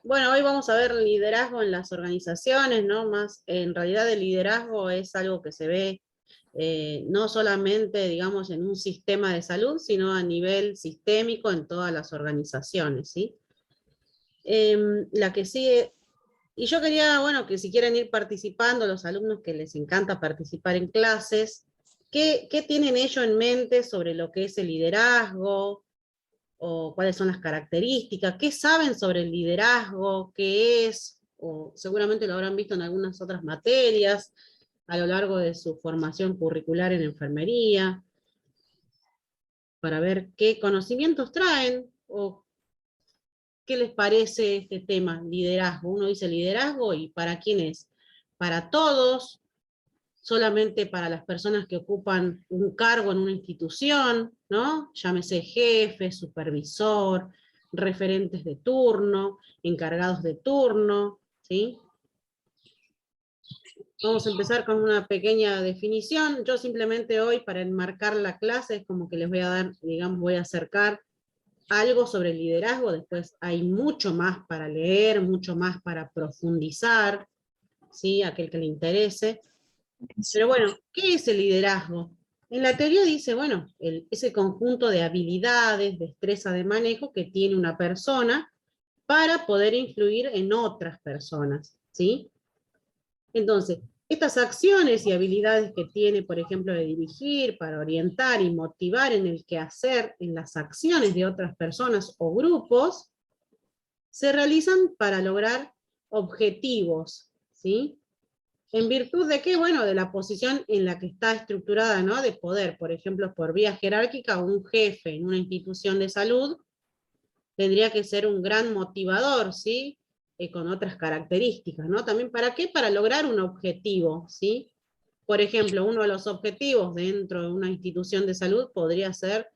Bueno, hoy vamos a ver liderazgo en las organizaciones, ¿no? Más, en realidad el liderazgo es algo que se ve no solamente, digamos, en un sistema de salud, sino a nivel sistémico en todas las organizaciones, ¿sí? La que sigue, y yo quería, bueno, que si quieren ir participando, los alumnos que les encanta participar en clases, ¿qué tienen ellos en mente sobre lo que es el liderazgo? ¿O cuáles son las características? ¿Qué saben sobre el liderazgo? ¿Qué es? O seguramente lo habrán visto en algunas otras materias a lo largo de su formación curricular en enfermería, para ver qué conocimientos traen o qué les parece este tema, liderazgo. Uno dice liderazgo y ¿para quién es? ¿Para todos? ¿Solamente para las personas que ocupan un cargo en una institución, ¿no? Llámese jefe, supervisor, referentes de turno, encargados de turno, ¿sí? Vamos a empezar con una pequeña definición. Yo simplemente hoy, para enmarcar la clase, es como que les voy a dar, digamos, voy a acercar algo sobre el liderazgo. Después hay mucho más para leer, mucho más para profundizar, ¿sí? Aquel que le interese. Pero bueno, ¿qué es el liderazgo? En la teoría dice, bueno, ese conjunto de habilidades, destreza de manejo que tiene una persona para poder influir en otras personas, ¿sí? Entonces, estas acciones y habilidades que tiene, por ejemplo, de dirigir, para orientar y motivar en el quehacer, en las acciones de otras personas o grupos, se realizan para lograr objetivos, ¿sí? ¿En virtud de qué? Bueno, de la posición en la que está estructurada, ¿no? De poder, por ejemplo, por vía jerárquica, un jefe en una institución de salud tendría que ser un gran motivador, ¿sí? Con otras características, ¿no? También, ¿para qué? Para lograr un objetivo, ¿sí? Por ejemplo, uno de los objetivos dentro de una institución de salud podría ser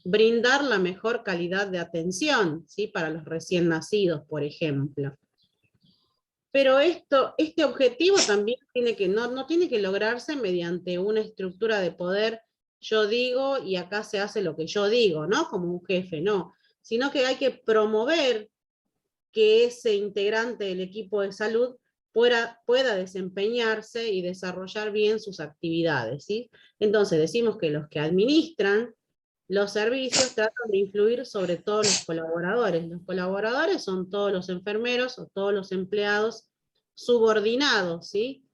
brindar la mejor calidad de atención, ¿sí? Para los recién nacidos, por ejemplo. Pero este objetivo también tiene que, no tiene que lograrse mediante una estructura de poder, yo digo, y acá se hace lo que yo digo, ¿no? Como un jefe, no. Sino que hay que promover que ese integrante del equipo de salud pueda desempeñarse y desarrollar bien sus actividades, ¿sí? Entonces decimos que los que administran los servicios tratan de influir sobre todos los colaboradores. Los colaboradores son todos los enfermeros o todos los empleados subordinados, ¿sí?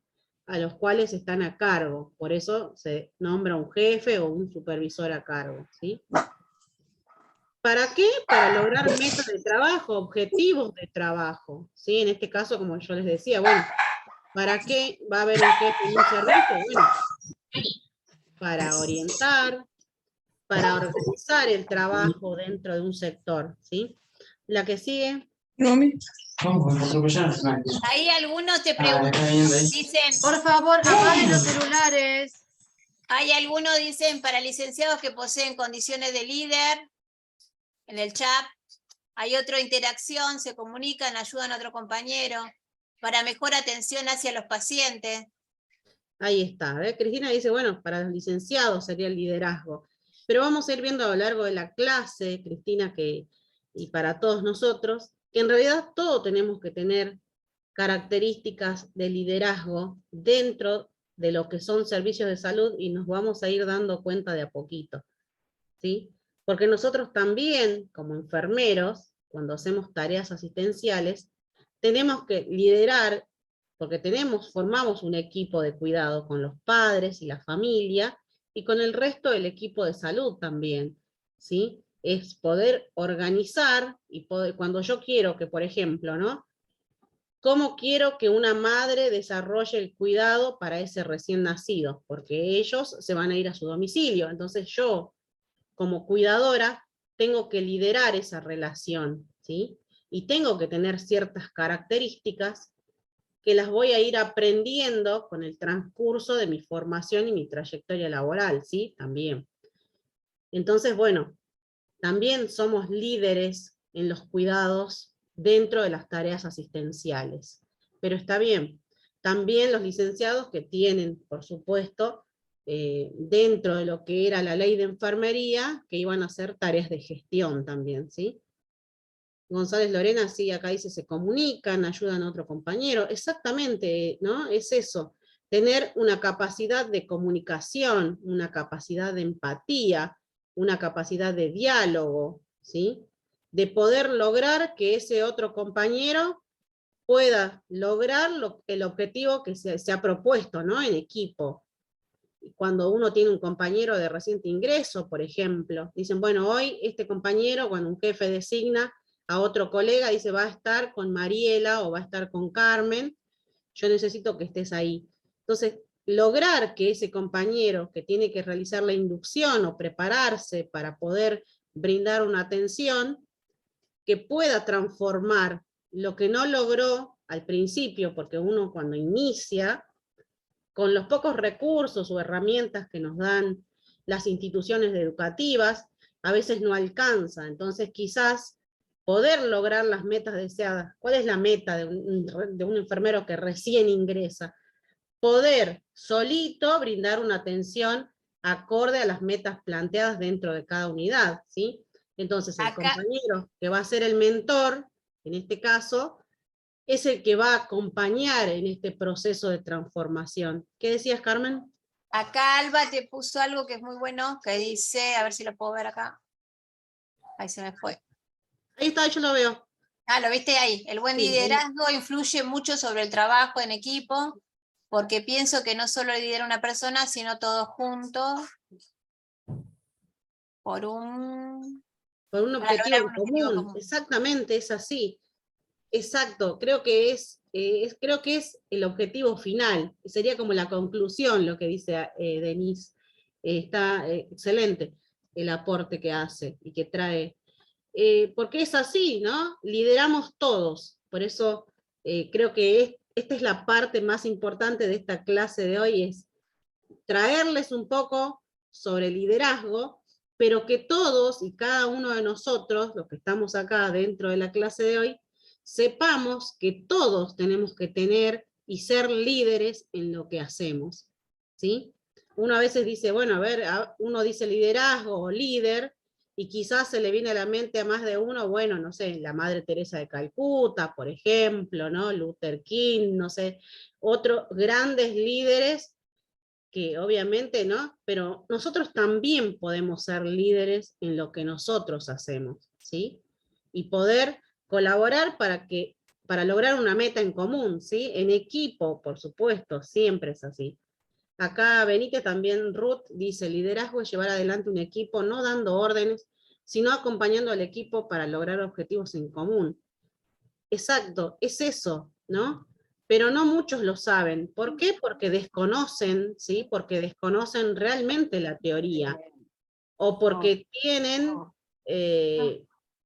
A los cuales están a cargo. Por eso se nombra un jefe o un supervisor a cargo, ¿sí? ¿Para qué? Para lograr metas de trabajo, objetivos de trabajo, ¿sí? En este caso, como yo les decía, bueno, ¿para qué va a haber un jefe en un servicio? Bueno, para orientar, para organizar el trabajo dentro de un sector, ¿sí? La que sigue. Ahí algunos te preguntan, dicen, por favor, apaguen los celulares. hay algunos dicen para licenciados que poseen condiciones de líder en el chat. Hay otra interacción, se comunican, ayudan a otro compañero para mejor atención hacia los pacientes. Ahí está, ¿ves? Cristina dice, bueno, para los licenciados sería el liderazgo. Pero vamos a ir viendo a lo largo de la clase, Cristina, y para todos nosotros, que en realidad todos tenemos que tener características de liderazgo dentro de lo que son servicios de salud y nos vamos a ir dando cuenta de a poquito, ¿sí? Porque nosotros también, como enfermeros, cuando hacemos tareas asistenciales, tenemos que liderar, porque formamos un equipo de cuidado con los padres y la familia, y con el resto del equipo de salud también, ¿sí? Es poder organizar, y cuando yo quiero que, por ejemplo, ¿no? ¿Cómo quiero que una madre desarrolle el cuidado para ese recién nacido? Porque ellos se van a ir a su domicilio, entonces yo, como cuidadora, tengo que liderar esa relación, ¿sí? Y tengo que tener ciertas características que las voy a ir aprendiendo con el transcurso de mi formación y mi trayectoria laboral, ¿sí? También. Entonces, bueno, también somos líderes en los cuidados dentro de las tareas asistenciales. Pero está bien, también los licenciados que tienen, por supuesto, dentro de lo que era la ley de enfermería, que iban a hacer tareas de gestión también, ¿sí? González Lorena, sí, acá dice se comunican, ayudan a otro compañero. Exactamente, ¿no? Es eso. Tener una capacidad de comunicación, una capacidad de empatía, una capacidad de diálogo, ¿sí? De poder lograr que ese otro compañero pueda lograr el objetivo que se ha propuesto, ¿no? En equipo. Cuando uno tiene un compañero de reciente ingreso, por ejemplo, dicen, bueno, hoy este compañero, cuando un jefe designa a otro colega, dice, va a estar con Mariela o va a estar con Carmen, yo necesito que estés ahí. Entonces, lograr que ese compañero que tiene que realizar la inducción o prepararse para poder brindar una atención, que pueda transformar lo que no logró al principio, porque uno cuando inicia, con los pocos recursos o herramientas que nos dan las instituciones educativas, a veces no alcanza. Entonces quizás poder lograr las metas deseadas. ¿Cuál es la meta de un enfermero que recién ingresa? Poder solito brindar una atención acorde a las metas planteadas dentro de cada unidad, ¿sí? Entonces el compañero que va a ser el mentor, en este caso, es el que va a acompañar en este proceso de transformación. ¿Qué decías, Carmen? Acá Alba te puso algo que es muy bueno, que dice, a ver si lo puedo ver acá. Ahí se me fue. Ahí está, yo lo veo. Ah, lo viste ahí. El buen liderazgo influye mucho sobre el trabajo en equipo, porque pienso que no solo lidera una persona, sino todos juntos por un objetivo en común. Exactamente, es así. Exacto, creo que es el objetivo final, sería como la conclusión lo que dice Denise. Está excelente el aporte que hace y que trae, porque es así, ¿no? Lideramos todos, por eso creo que esta es la parte más importante de esta clase de hoy, es traerles un poco sobre liderazgo, pero que todos y cada uno de nosotros, los que estamos acá dentro de la clase de hoy, sepamos que todos tenemos que tener y ser líderes en lo que hacemos, ¿sí? Uno a veces dice, bueno, a ver, uno dice liderazgo o líder, y quizás se le viene a la mente a más de uno, bueno, no sé, la Madre Teresa de Calcuta, por ejemplo, ¿no? Luther King, no sé, otros grandes líderes que obviamente, ¿no? Pero nosotros también podemos ser líderes en lo que nosotros hacemos, ¿sí? Y poder colaborar para lograr una meta en común, ¿sí? En equipo, por supuesto, siempre es así. Acá Benítez también, Ruth, dice, liderazgo es llevar adelante un equipo no dando órdenes, sino acompañando al equipo para lograr objetivos en común. Exacto, es eso, ¿no? Pero no muchos lo saben. ¿Por qué? Porque desconocen, ¿sí? Porque desconocen realmente la teoría. O porque tienen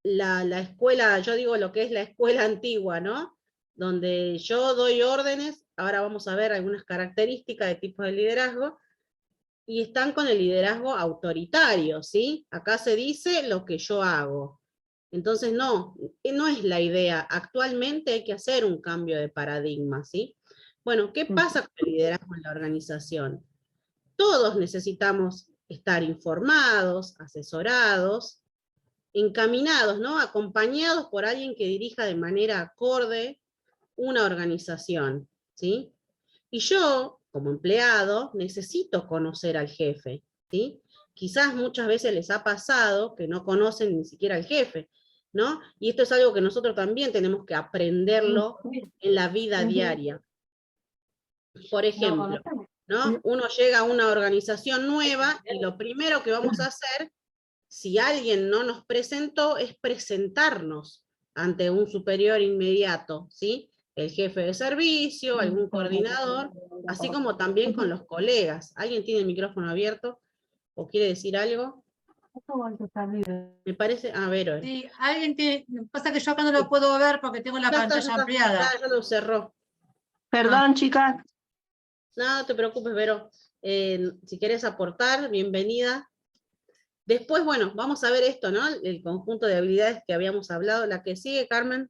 la escuela, yo digo lo que es la escuela antigua, ¿no? Donde yo doy órdenes, ahora vamos a ver algunas características de tipos de liderazgo, y están con el liderazgo autoritario, ¿sí? Acá se dice lo que yo hago. Entonces no es la idea. Actualmente hay que hacer un cambio de paradigma, ¿sí? Bueno, ¿qué pasa con el liderazgo en la organización? Todos necesitamos estar informados, asesorados, encaminados, ¿no? Acompañados por alguien que dirija de manera acorde una organización, ¿sí? Y yo, como empleado, necesito conocer al jefe, ¿sí? Quizás muchas veces les ha pasado que no conocen ni siquiera al jefe, ¿no? Y esto es algo que nosotros también tenemos que aprenderlo en la vida diaria. Por ejemplo, ¿no? Uno llega a una organización nueva y lo primero que vamos a hacer, si alguien no nos presentó, es presentarnos ante un superior inmediato, ¿sí? El jefe de servicio, algún coordinador, así como también con los colegas. ¿Alguien tiene el micrófono abierto o quiere decir algo? Me parece, a ver. Sí, alguien tiene, pasa que yo acá no lo puedo ver porque tengo la pantalla ampliada. Ya lo cerró. Perdón, chicas. No te preocupes, Vero. Si querés aportar, bienvenida. Después, bueno, vamos a ver esto, ¿no? El conjunto de habilidades que habíamos hablado. La que sigue, Carmen,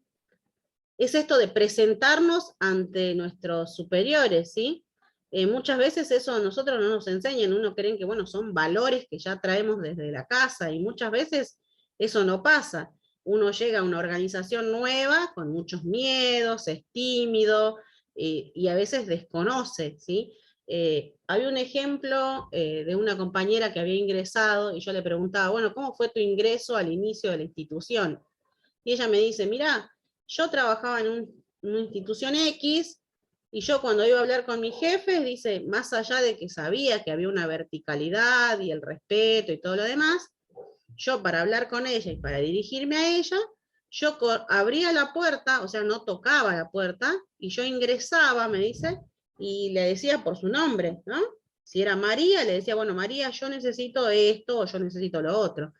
es esto de presentarnos ante nuestros superiores, ¿sí? Muchas veces eso a nosotros no nos enseñan, uno cree que, bueno, son valores que ya traemos desde la casa, y muchas veces eso no pasa. uno llega a una organización nueva con muchos miedos, es tímido, y a veces desconoce, ¿sí? Había un ejemplo de una compañera que había ingresado, y yo le preguntaba, bueno, ¿cómo fue tu ingreso al inicio de la institución? Y ella me dice, mirá, yo trabajaba en una institución X, y yo cuando iba a hablar con mis jefes, dice, más allá de que sabía que había una verticalidad y el respeto y todo lo demás, yo para hablar con ella y para dirigirme a ella, yo abría la puerta, o sea, no tocaba la puerta, y yo ingresaba, me dice, y le decía por su nombre, ¿no? Si era María, le decía, bueno, María, yo necesito esto, o yo necesito lo otro.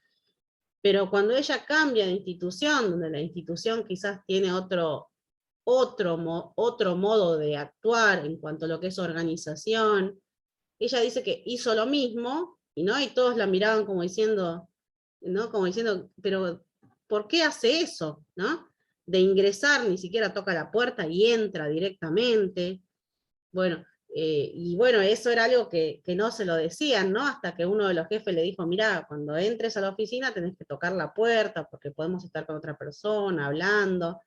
Pero cuando ella cambia de institución, donde la institución quizás tiene otro modo de actuar en cuanto a lo que es organización, ella dice que hizo lo mismo, ¿no? Y todos la miraban como diciendo, ¿no? Como diciendo, pero ¿por qué hace eso? ¿No? De ingresar, ni siquiera toca la puerta y entra directamente. Bueno, y bueno, eso era algo que no se lo decían, ¿no? Hasta que uno de los jefes le dijo, mira, cuando entres a la oficina tenés que tocar la puerta porque podemos estar con otra persona hablando.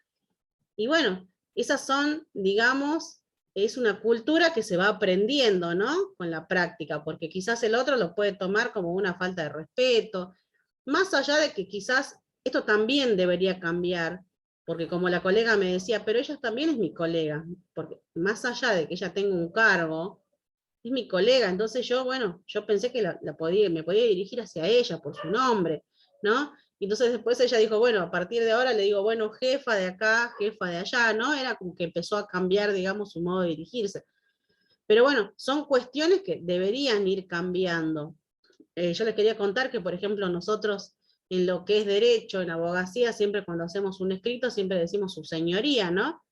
Y bueno, esas son, digamos, es una cultura que se va aprendiendo, ¿no? Con la práctica, porque quizás el otro lo puede tomar como una falta de respeto, más allá de que quizás esto también debería cambiar, porque como la colega me decía, pero ella también es mi colega, porque más allá de que ella tenga un cargo, es mi colega, entonces yo, bueno, yo pensé que me podía dirigir hacia ella por su nombre, ¿no? Y entonces después ella dijo, bueno, a partir de ahora le digo, bueno, jefa de acá, jefa de allá, ¿no? Era como que empezó a cambiar, digamos, su modo de dirigirse. Pero bueno, son cuestiones que deberían ir cambiando. Yo les quería contar que, por ejemplo, nosotros en lo que es derecho, en abogacía, siempre cuando hacemos un escrito, siempre decimos su señoría, ¿no?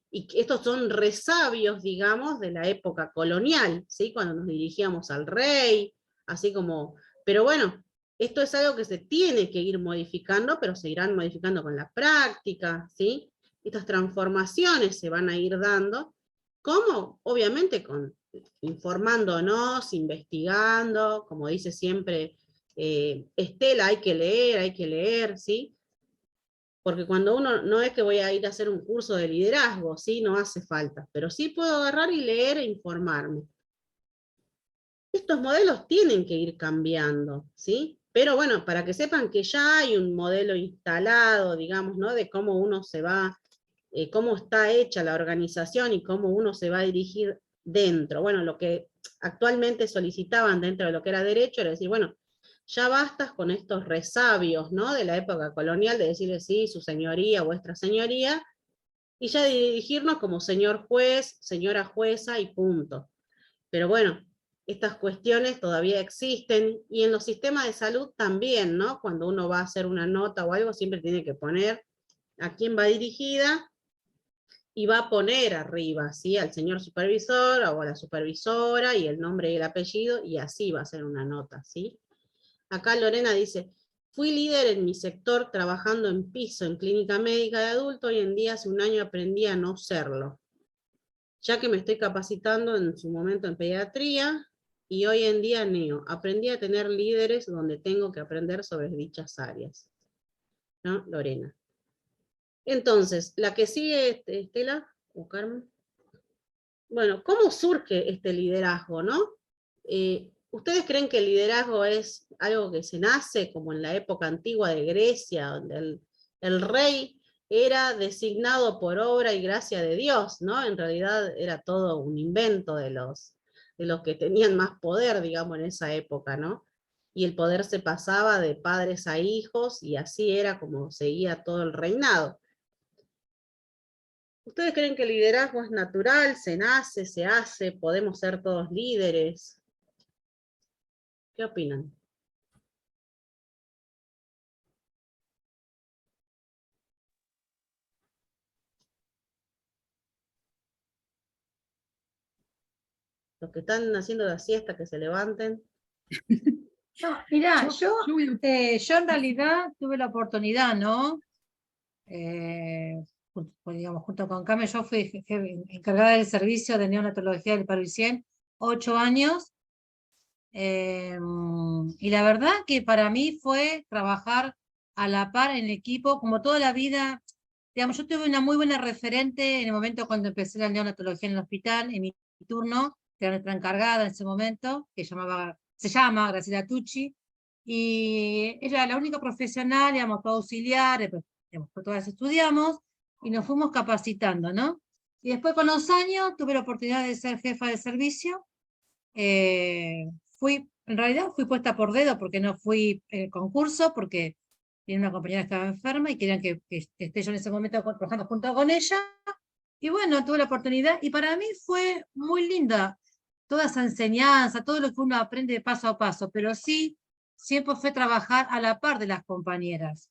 Y estos son resabios, digamos, de la época colonial, ¿sí? Cuando nos dirigíamos al rey, así como, pero bueno, esto es algo que se tiene que ir modificando, pero se irán modificando con la práctica, ¿sí? Estas transformaciones se van a ir dando, ¿cómo? Obviamente informándonos, investigando, como dice siempre Estela, hay que leer, ¿sí? Porque cuando uno, no es que voy a ir a hacer un curso de liderazgo, ¿sí? No hace falta, pero sí puedo agarrar y leer e informarme. Estos modelos tienen que ir cambiando, ¿sí? Pero bueno, para que sepan que ya hay un modelo instalado, digamos, ¿no? De cómo uno se va, cómo está hecha la organización y cómo uno se va a dirigir dentro. Bueno, lo que actualmente solicitaban dentro de lo que era derecho era decir, bueno, ya bastas con estos resabios, ¿no? De la época colonial, de decirle sí, su señoría, vuestra señoría, y ya de dirigirnos como señor juez, señora jueza y punto. Pero bueno, estas cuestiones todavía existen, y en los sistemas de salud también, ¿no? Cuando uno va a hacer una nota o algo, siempre tiene que poner a quién va dirigida, y va a poner arriba, ¿sí? Al señor supervisor o a la supervisora, y el nombre y el apellido, y así va a ser una nota, ¿sí? Acá Lorena dice, fui líder en mi sector trabajando en piso en clínica médica de adulto, hoy en día hace un año aprendí a no serlo, ya que me estoy capacitando en su momento en pediatría, y hoy en día neo, aprendí a tener líderes donde tengo que aprender sobre dichas áreas. ¿No? Lorena. Entonces, la que sigue, Estela o Carmen. Bueno, ¿cómo surge este liderazgo, no? ¿Ustedes creen que el liderazgo es algo que se nace como en la época antigua de Grecia, donde el rey era designado por obra y gracia de Dios, ¿no? En realidad era todo un invento de los que tenían más poder, digamos, en esa época, ¿no? Y el poder se pasaba de padres a hijos, y así era como seguía todo el reinado. ¿Ustedes creen que el liderazgo es natural, se nace, se hace, podemos ser todos líderes? ¿Qué opinan? Los que están haciendo la siesta, que se levanten. No, mirá, Yo yo en realidad tuve la oportunidad, ¿no? Pues, digamos, junto con Carmen, yo fui encargada del servicio de neonatología del Parisien 8 años, y la verdad que para mí fue trabajar a la par en el equipo, como toda la vida. Digamos, yo tuve una muy buena referente en el momento cuando empecé la neonatología en el hospital, en mi turno, que era nuestra encargada en ese momento, que se llama Graciela Tucci, y ella era la única profesional, digamos, todo auxiliar, digamos, todas estudiamos, y nos fuimos capacitando, ¿no? Y después con los años tuve la oportunidad de ser jefa de servicio. En realidad fui puesta por dedo porque no fui concurso, porque tiene una compañera que estaba enferma y querían que esté yo en ese momento trabajando junto con ella. Y bueno, tuve la oportunidad y para mí fue muy linda toda esa enseñanza, todo lo que uno aprende paso a paso, pero sí, siempre fue trabajar a la par de las compañeras,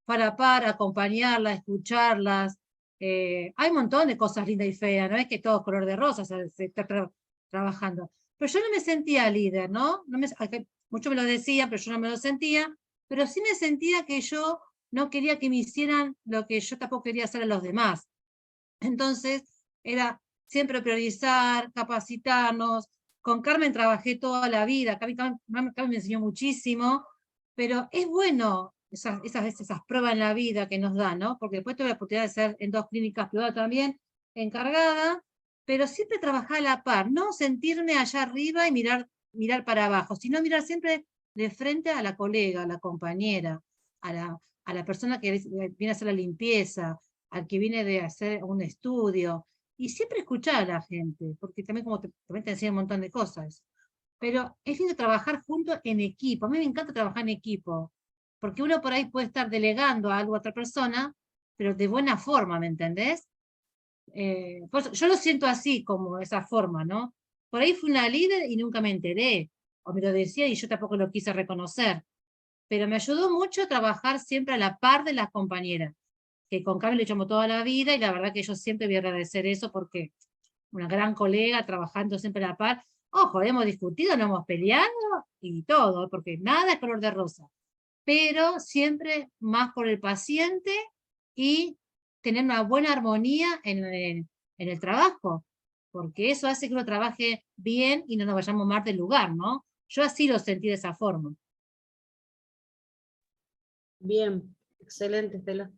para acompañarlas, escucharlas. Hay un montón de cosas lindas y feas, no es que todo es color de rosa se está trabajando. Pero yo no me sentía líder, ¿no? Muchos me lo decían, pero yo no me lo sentía, pero sí me sentía que yo no quería que me hicieran lo que yo tampoco quería hacer a los demás. Entonces, era siempre priorizar, capacitarnos. Con Carmen trabajé toda la vida, Carmen me enseñó muchísimo, pero es bueno esas pruebas en la vida que nos dan, ¿no? Porque después tuve la oportunidad de ser en 2 clínicas privadas también, encargada, pero siempre trabajar a la par, no sentirme allá arriba y mirar para abajo, sino mirar siempre de frente a la colega, a la compañera, a la persona que viene a hacer la limpieza, al que viene de hacer un estudio, y siempre escuchar a la gente, porque también también te enseña un montón de cosas. Pero es lindo trabajar juntos en equipo. A mí me encanta trabajar en equipo, porque uno por ahí puede estar delegando algo a otra persona, pero de buena forma, ¿me entendés? Pues yo lo siento así, como esa forma, ¿no? Por ahí fui una líder y nunca me enteré, o me lo decía y yo tampoco lo quise reconocer, pero me ayudó mucho a trabajar siempre a la par de las compañeras, que con Carmen lo echamos toda la vida y la verdad que yo siempre voy a agradecer eso porque una gran colega trabajando siempre a la par. Ojo, hemos discutido, no hemos peleado y todo, porque nada es color de rosa, pero siempre más por el paciente y tener una buena armonía en el trabajo, porque eso hace que uno trabaje bien y no nos vayamos mal del lugar, ¿no? Yo así lo sentí de esa forma. Bien, excelente, Estela.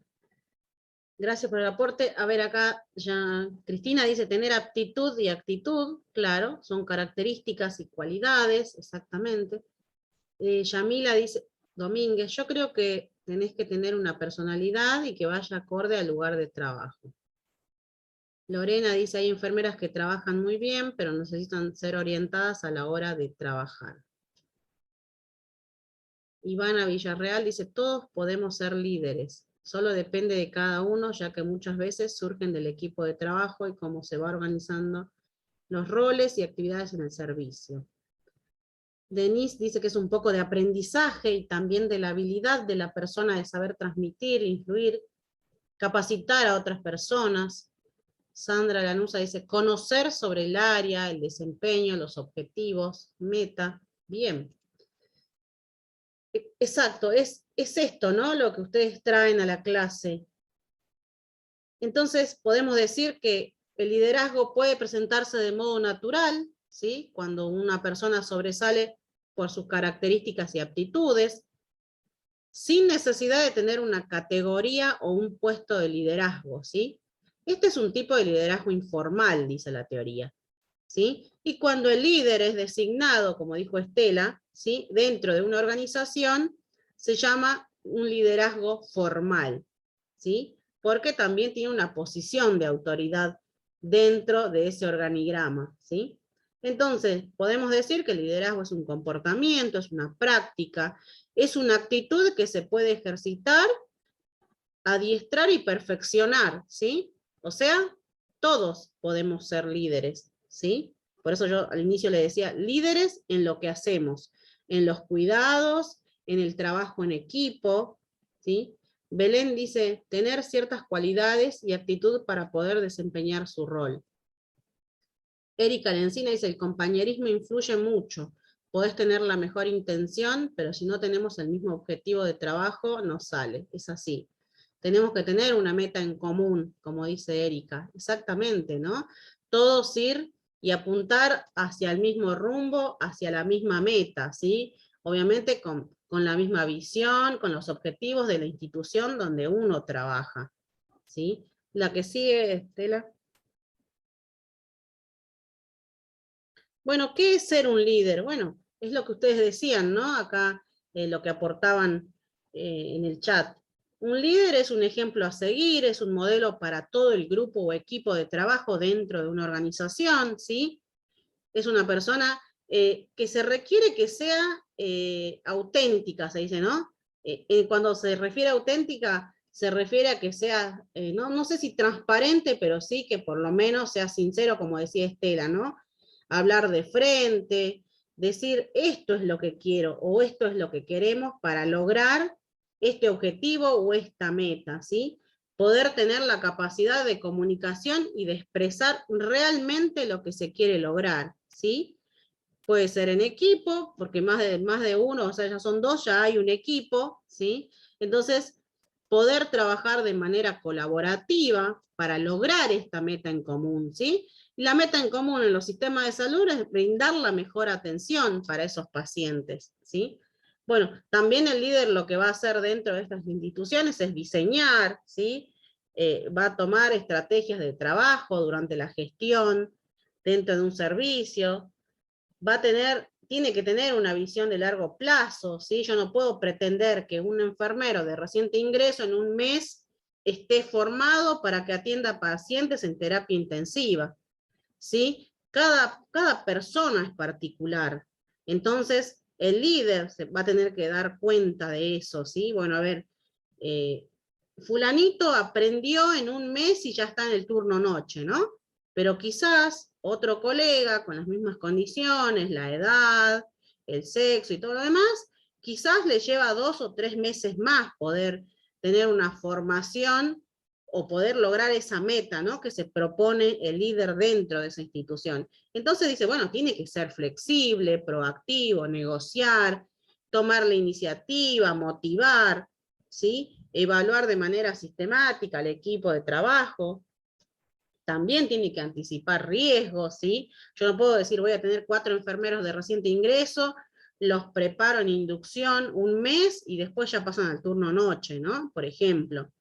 Gracias por el aporte. A ver, acá ya Cristina dice tener aptitud y actitud, claro, son características y cualidades, exactamente. Yamila dice, Domínguez, yo creo que tenés que tener una personalidad y que vaya acorde al lugar de trabajo. Lorena dice, hay enfermeras que trabajan muy bien, pero necesitan ser orientadas a la hora de trabajar. Ivana Villarreal dice, todos podemos ser líderes, solo depende de cada uno, ya que muchas veces surgen del equipo de trabajo y cómo se va organizando los roles y actividades en el servicio. Denise dice que es un poco de aprendizaje y también de la habilidad de la persona de saber transmitir, influir, capacitar a otras personas. Sandra Lanusa dice, conocer sobre el área, el desempeño, los objetivos, meta. Bien. Exacto, es esto, ¿no? Lo que ustedes traen a la clase. Entonces, podemos decir que el liderazgo puede presentarse de modo natural, ¿sí? Cuando una persona sobresale por sus características y aptitudes, sin necesidad de tener una categoría o un puesto de liderazgo, ¿sí? Este es un tipo de liderazgo informal, dice la teoría, ¿sí? Y cuando el líder es designado, como dijo Estela, ¿sí? Dentro de una organización, se llama un liderazgo formal, ¿sí? Porque también tiene una posición de autoridad dentro de ese organigrama, ¿sí? Entonces, podemos decir que el liderazgo es un comportamiento, es una práctica, es una actitud que se puede ejercitar, adiestrar y perfeccionar, ¿sí? O sea, todos podemos ser líderes, ¿sí? Por eso yo al inicio le decía, líderes en lo que hacemos, en los cuidados, en el trabajo en equipo, ¿sí? Belén dice, tener ciertas cualidades y actitud para poder desempeñar su rol. Erika Lencina dice, el compañerismo influye mucho. Podés tener la mejor intención, pero si no tenemos el mismo objetivo de trabajo, no sale. Es así. Tenemos que tener una meta en común, como dice Erika. Exactamente, ¿no? Todos ir y apuntar hacia el mismo rumbo, hacia la misma meta, ¿sí? Obviamente con con la misma visión, con los objetivos de la institución donde uno trabaja, ¿sí? La que sigue, Estela. Bueno, ¿qué es ser un líder? Bueno, es lo que ustedes decían, ¿no? Acá lo que aportaban en el chat. Un líder es un ejemplo a seguir, es un modelo para todo el grupo o equipo de trabajo dentro de una organización, ¿sí? Es una persona que se requiere que sea auténtica, se dice, ¿no? Cuando se refiere a auténtica, se refiere a que sea, no sé si transparente, pero sí que por lo menos sea sincero, como decía Estela, ¿no? Hablar de frente, decir esto es lo que quiero o esto es lo que queremos para lograr este objetivo o esta meta, ¿sí? Poder tener la capacidad de comunicación y de expresar realmente lo que se quiere lograr, ¿sí? Puede ser en equipo, porque más de uno, o sea, ya son dos, ya hay un equipo, ¿sí? Entonces, poder trabajar de manera colaborativa para lograr esta meta en común, ¿sí? Y la meta en común en los sistemas de salud es brindar la mejor atención para esos pacientes, ¿sí? Bueno, también el líder lo que va a hacer dentro de estas instituciones es diseñar, ¿sí? Va a tomar estrategias de trabajo durante la gestión dentro de un servicio, tiene que tener una visión de largo plazo, ¿sí? Yo no puedo pretender que un enfermero de reciente ingreso en un mes esté formado para que atienda pacientes en terapia intensiva, ¿sí? Cada persona es particular. Entonces, el líder se va a tener que dar cuenta de eso, ¿sí? Bueno, a ver, fulanito aprendió en un mes y ya está en el turno noche, ¿no? Pero quizás otro colega con las mismas condiciones, la edad, el sexo y todo lo demás, quizás le lleva 2 o 3 meses más poder tener una formación o poder lograr esa meta, ¿no? Que se propone el líder dentro de esa institución. Entonces dice, bueno, tiene que ser flexible, proactivo, negociar, tomar la iniciativa, motivar, ¿sí? Evaluar de manera sistemática al equipo de trabajo. También tiene que anticipar riesgos, ¿sí? Yo no puedo decir, voy a tener 4 enfermeros de reciente ingreso, los preparo en inducción un mes y después ya pasan al turno noche, ¿no? Por ejemplo.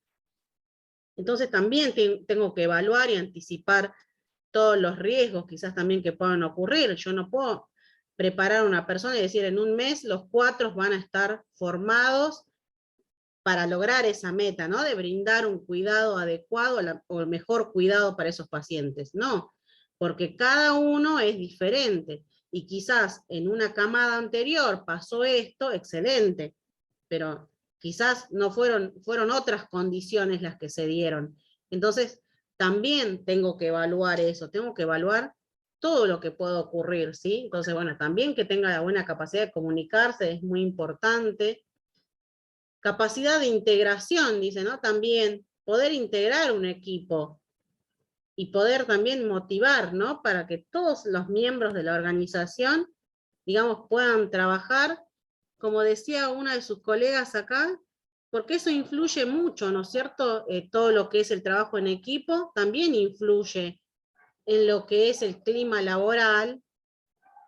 Entonces también tengo que evaluar y anticipar todos los riesgos quizás también que puedan ocurrir. Yo no puedo preparar a una persona y decir en un mes los 4 van a estar formados para lograr esa meta, ¿no? De brindar un cuidado adecuado o el mejor cuidado para esos pacientes. No, porque cada uno es diferente. Y quizás en una camada anterior pasó esto, excelente, pero quizás no fueron otras condiciones las que se dieron. Entonces, también tengo que evaluar eso, tengo que evaluar todo lo que puede ocurrir, ¿sí? Entonces, bueno, también que tenga la buena capacidad de comunicarse es muy importante. Capacidad de integración, dice, ¿no? También poder integrar un equipo y poder también motivar, ¿no? Para que todos los miembros de la organización, digamos, puedan trabajar, como decía una de sus colegas acá, porque eso influye mucho, ¿no es cierto? Todo lo que es el trabajo en equipo también influye en lo que es el clima laboral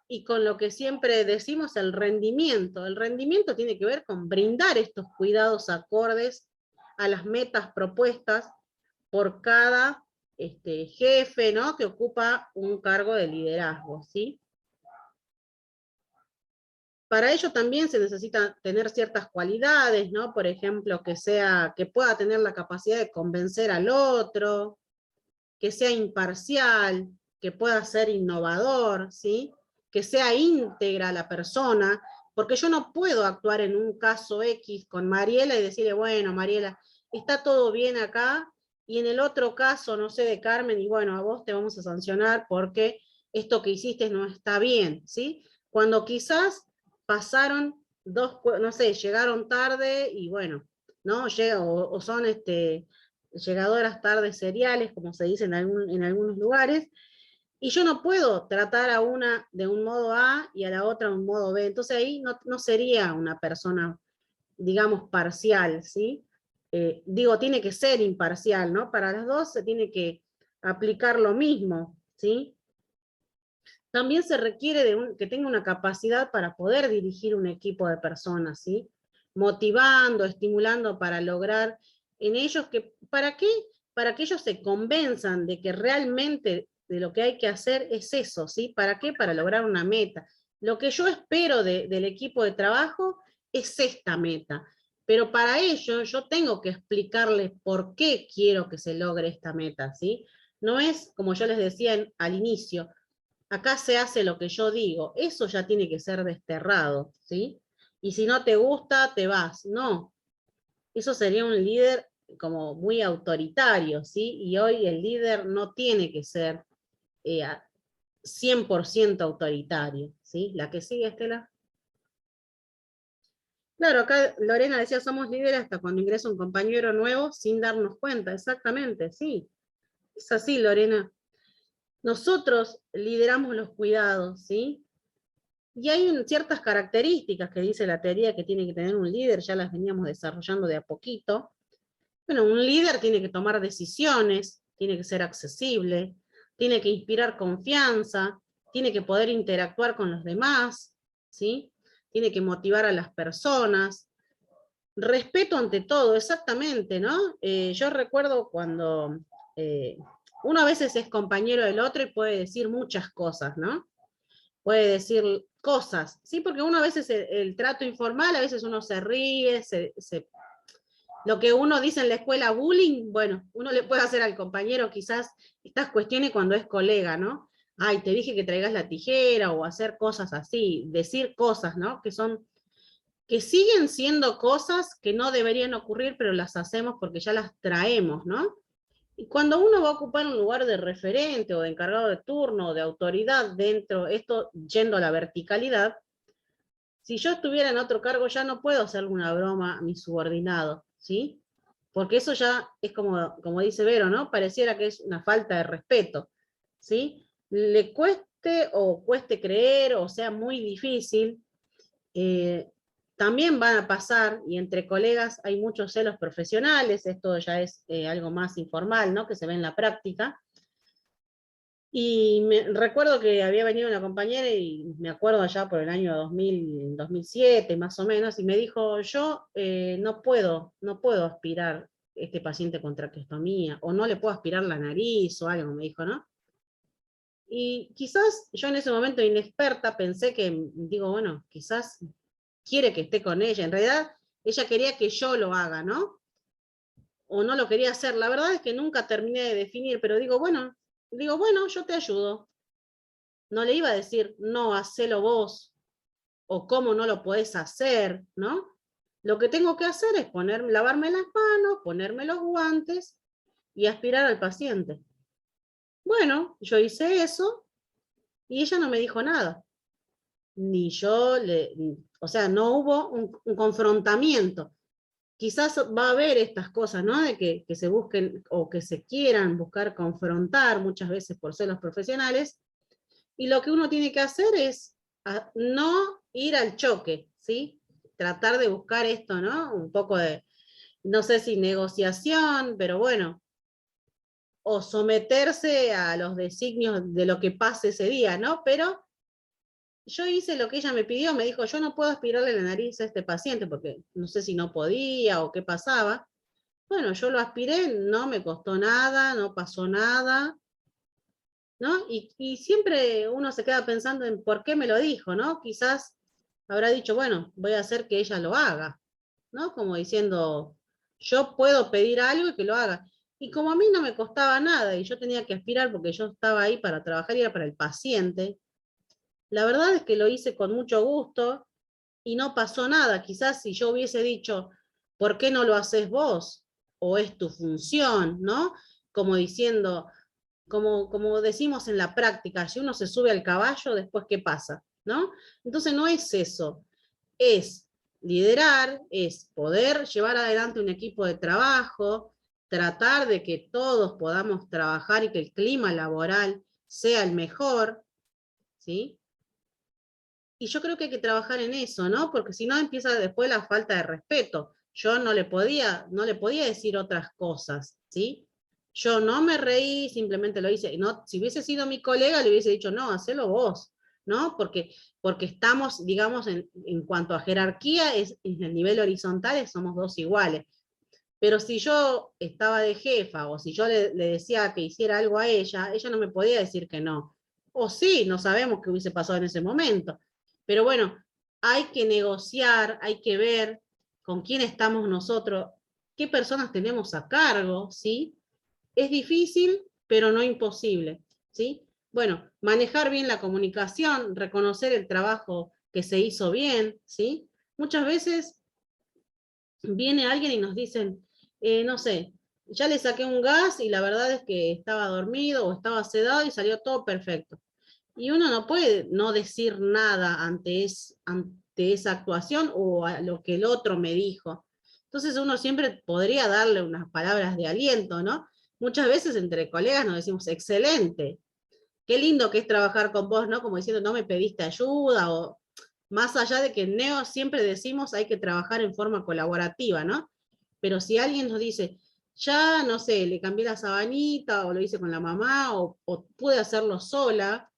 y con lo que siempre decimos, el rendimiento. El rendimiento tiene que ver con brindar estos cuidados acordes a las metas propuestas por cada jefe, ¿no? Que ocupa un cargo de liderazgo, ¿sí? Para ello también se necesita tener ciertas cualidades, ¿no? Por ejemplo, que pueda tener la capacidad de convencer al otro, que sea imparcial, que pueda ser innovador, ¿sí? Que sea íntegra la persona, porque yo no puedo actuar en un caso X con Mariela y decirle, bueno, Mariela, está todo bien acá, y en el otro caso, no sé, de Carmen, y bueno, a vos te vamos a sancionar porque esto que hiciste no está bien, ¿sí? Cuando quizás pasaron no sé, llegaron tarde y bueno, ¿no? O son llegadoras tardes seriales, como se dice en algunos lugares, y yo no puedo tratar a una de un modo A y a la otra de un modo B, entonces ahí no sería una persona, digamos, parcial, ¿sí? Digo, tiene que ser imparcial, ¿no? Para las dos se tiene que aplicar lo mismo, ¿sí? también se requiere que tenga una capacidad para poder dirigir un equipo de personas, ¿sí? Motivando, estimulando para lograr en ellos que, ¿para qué? Para que ellos se convenzan de que realmente de lo que hay que hacer es eso, ¿sí? ¿Para qué? Para lograr una meta. Lo que yo espero del equipo de trabajo es esta meta, pero para ello yo tengo que explicarles por qué quiero que se logre esta meta, ¿sí? No es, como yo les decía al inicio, acá se hace lo que yo digo, eso ya tiene que ser desterrado, ¿sí? Y si no te gusta, te vas. No, eso sería un líder como muy autoritario, ¿sí? Y hoy el líder no tiene que ser 100% autoritario, ¿sí? La que sigue, Estela. Claro, acá Lorena decía, somos líderes hasta cuando ingresa un compañero nuevo sin darnos cuenta, exactamente, sí. Es así, Lorena. Nosotros lideramos los cuidados, ¿sí? Y hay ciertas características que dice la teoría que tiene que tener un líder, ya las veníamos desarrollando de a poquito. Bueno, un líder tiene que tomar decisiones, tiene que ser accesible, tiene que inspirar confianza, tiene que poder interactuar con los demás, ¿sí? Tiene que motivar a las personas. Respeto ante todo, exactamente, ¿no? Yo recuerdo cuando uno a veces es compañero del otro y puede decir muchas cosas, ¿no? Puede decir cosas, ¿sí? Porque uno a veces el trato informal, a veces uno se ríe, lo que uno dice en la escuela bullying, bueno, uno le puede hacer al compañero quizás estas cuestiones cuando es colega, ¿no? Ay, te dije que traigas la tijera, o hacer cosas así, decir cosas, ¿no? Que siguen siendo cosas que no deberían ocurrir, pero las hacemos porque ya las traemos, ¿no? Y cuando uno va a ocupar un lugar de referente o de encargado de turno o de autoridad dentro, esto yendo a la verticalidad, si yo estuviera en otro cargo ya no puedo hacerle una broma a mi subordinado, ¿sí? Porque eso ya es como dice Vero, ¿no? Pareciera que es una falta de respeto, ¿sí? Le cueste o cueste creer o sea muy difícil, también van a pasar, y entre colegas hay muchos celos profesionales, esto ya es algo más informal, ¿no? Que se ve en la práctica. Y recuerdo que había venido una compañera, y me acuerdo allá por el año 2000, 2007 más o menos, y me dijo, yo no puedo aspirar este paciente con traqueostomía, o no le puedo aspirar la nariz o algo, me dijo, ¿no? Y quizás yo en ese momento inexperta pensé que, digo, bueno, quizás quiere que esté con ella. En realidad, ella quería que yo lo haga, ¿no? O no lo quería hacer. La verdad es que nunca terminé de definir, pero digo, bueno, yo te ayudo. No le iba a decir, no, hacelo vos, o cómo no lo podés hacer, ¿no? Lo que tengo que hacer es lavarme las manos, ponerme los guantes y aspirar al paciente. Bueno, yo hice eso y ella no me dijo nada. Ni yo o sea, no hubo un confrontamiento. Quizás va a haber estas cosas, ¿no? De que se busquen o que se quieran buscar confrontar muchas veces por celos profesionales, y lo que uno tiene que hacer es no ir al choque, ¿sí? Tratar de buscar esto, ¿no? Un poco de, no sé si negociación, pero bueno, o someterse a los designios de lo que pase ese día, ¿no? Pero yo hice lo que ella me pidió, me dijo, yo no puedo aspirarle la nariz a este paciente, porque no sé si no podía o qué pasaba. Bueno, yo lo aspiré, no me costó nada, no pasó nada, ¿no? Y siempre uno se queda pensando en por qué me lo dijo, ¿no? Quizás habrá dicho, bueno, voy a hacer que ella lo haga, ¿no? Como diciendo, yo puedo pedir algo y que lo haga. Y como a mí no me costaba nada y yo tenía que aspirar porque yo estaba ahí para trabajar y era para el paciente, la verdad es que lo hice con mucho gusto y no pasó nada. Quizás si yo hubiese dicho, ¿por qué no lo haces vos? O es tu función, ¿no? Como diciendo, como decimos en la práctica, si uno se sube al caballo, después ¿qué pasa? ¿No? Entonces no es eso, es liderar, es poder llevar adelante un equipo de trabajo, tratar de que todos podamos trabajar y que el clima laboral sea el mejor, ¿sí? Y yo creo que hay que trabajar en eso, ¿no? Porque si no empieza después la falta de respeto. Yo no le podía decir otras cosas, ¿sí? Yo no me reí, simplemente lo hice. No, si hubiese sido mi colega, le hubiese dicho, no, hacelo vos, ¿no? Porque estamos, digamos, en cuanto a jerarquía, en el nivel horizontal somos dos iguales. Pero si yo estaba de jefa, o si yo le decía que hiciera algo a ella no me podía decir que no. O sí, no sabemos qué hubiese pasado en ese momento. Pero bueno, hay que negociar, hay que ver con quién estamos nosotros, qué personas tenemos a cargo, ¿sí? Es difícil, pero no imposible, ¿sí? Bueno, manejar bien la comunicación, reconocer el trabajo que se hizo bien, ¿sí? Muchas veces viene alguien y nos dicen, no sé, ya le saqué un gas y la verdad es que estaba dormido o estaba sedado y salió todo perfecto. Y uno no puede no decir nada ante esa actuación o a lo que el otro me dijo. Entonces uno siempre podría darle unas palabras de aliento, ¿no? Muchas veces entre colegas nos decimos, excelente, qué lindo que es trabajar con vos, ¿no? Como diciendo, no me pediste ayuda, o más allá de que en Neo siempre decimos hay que trabajar en forma colaborativa, ¿no? Pero si alguien nos dice, ya, no sé, le cambié la sabanita, o lo hice con la mamá, o pude hacerlo sola,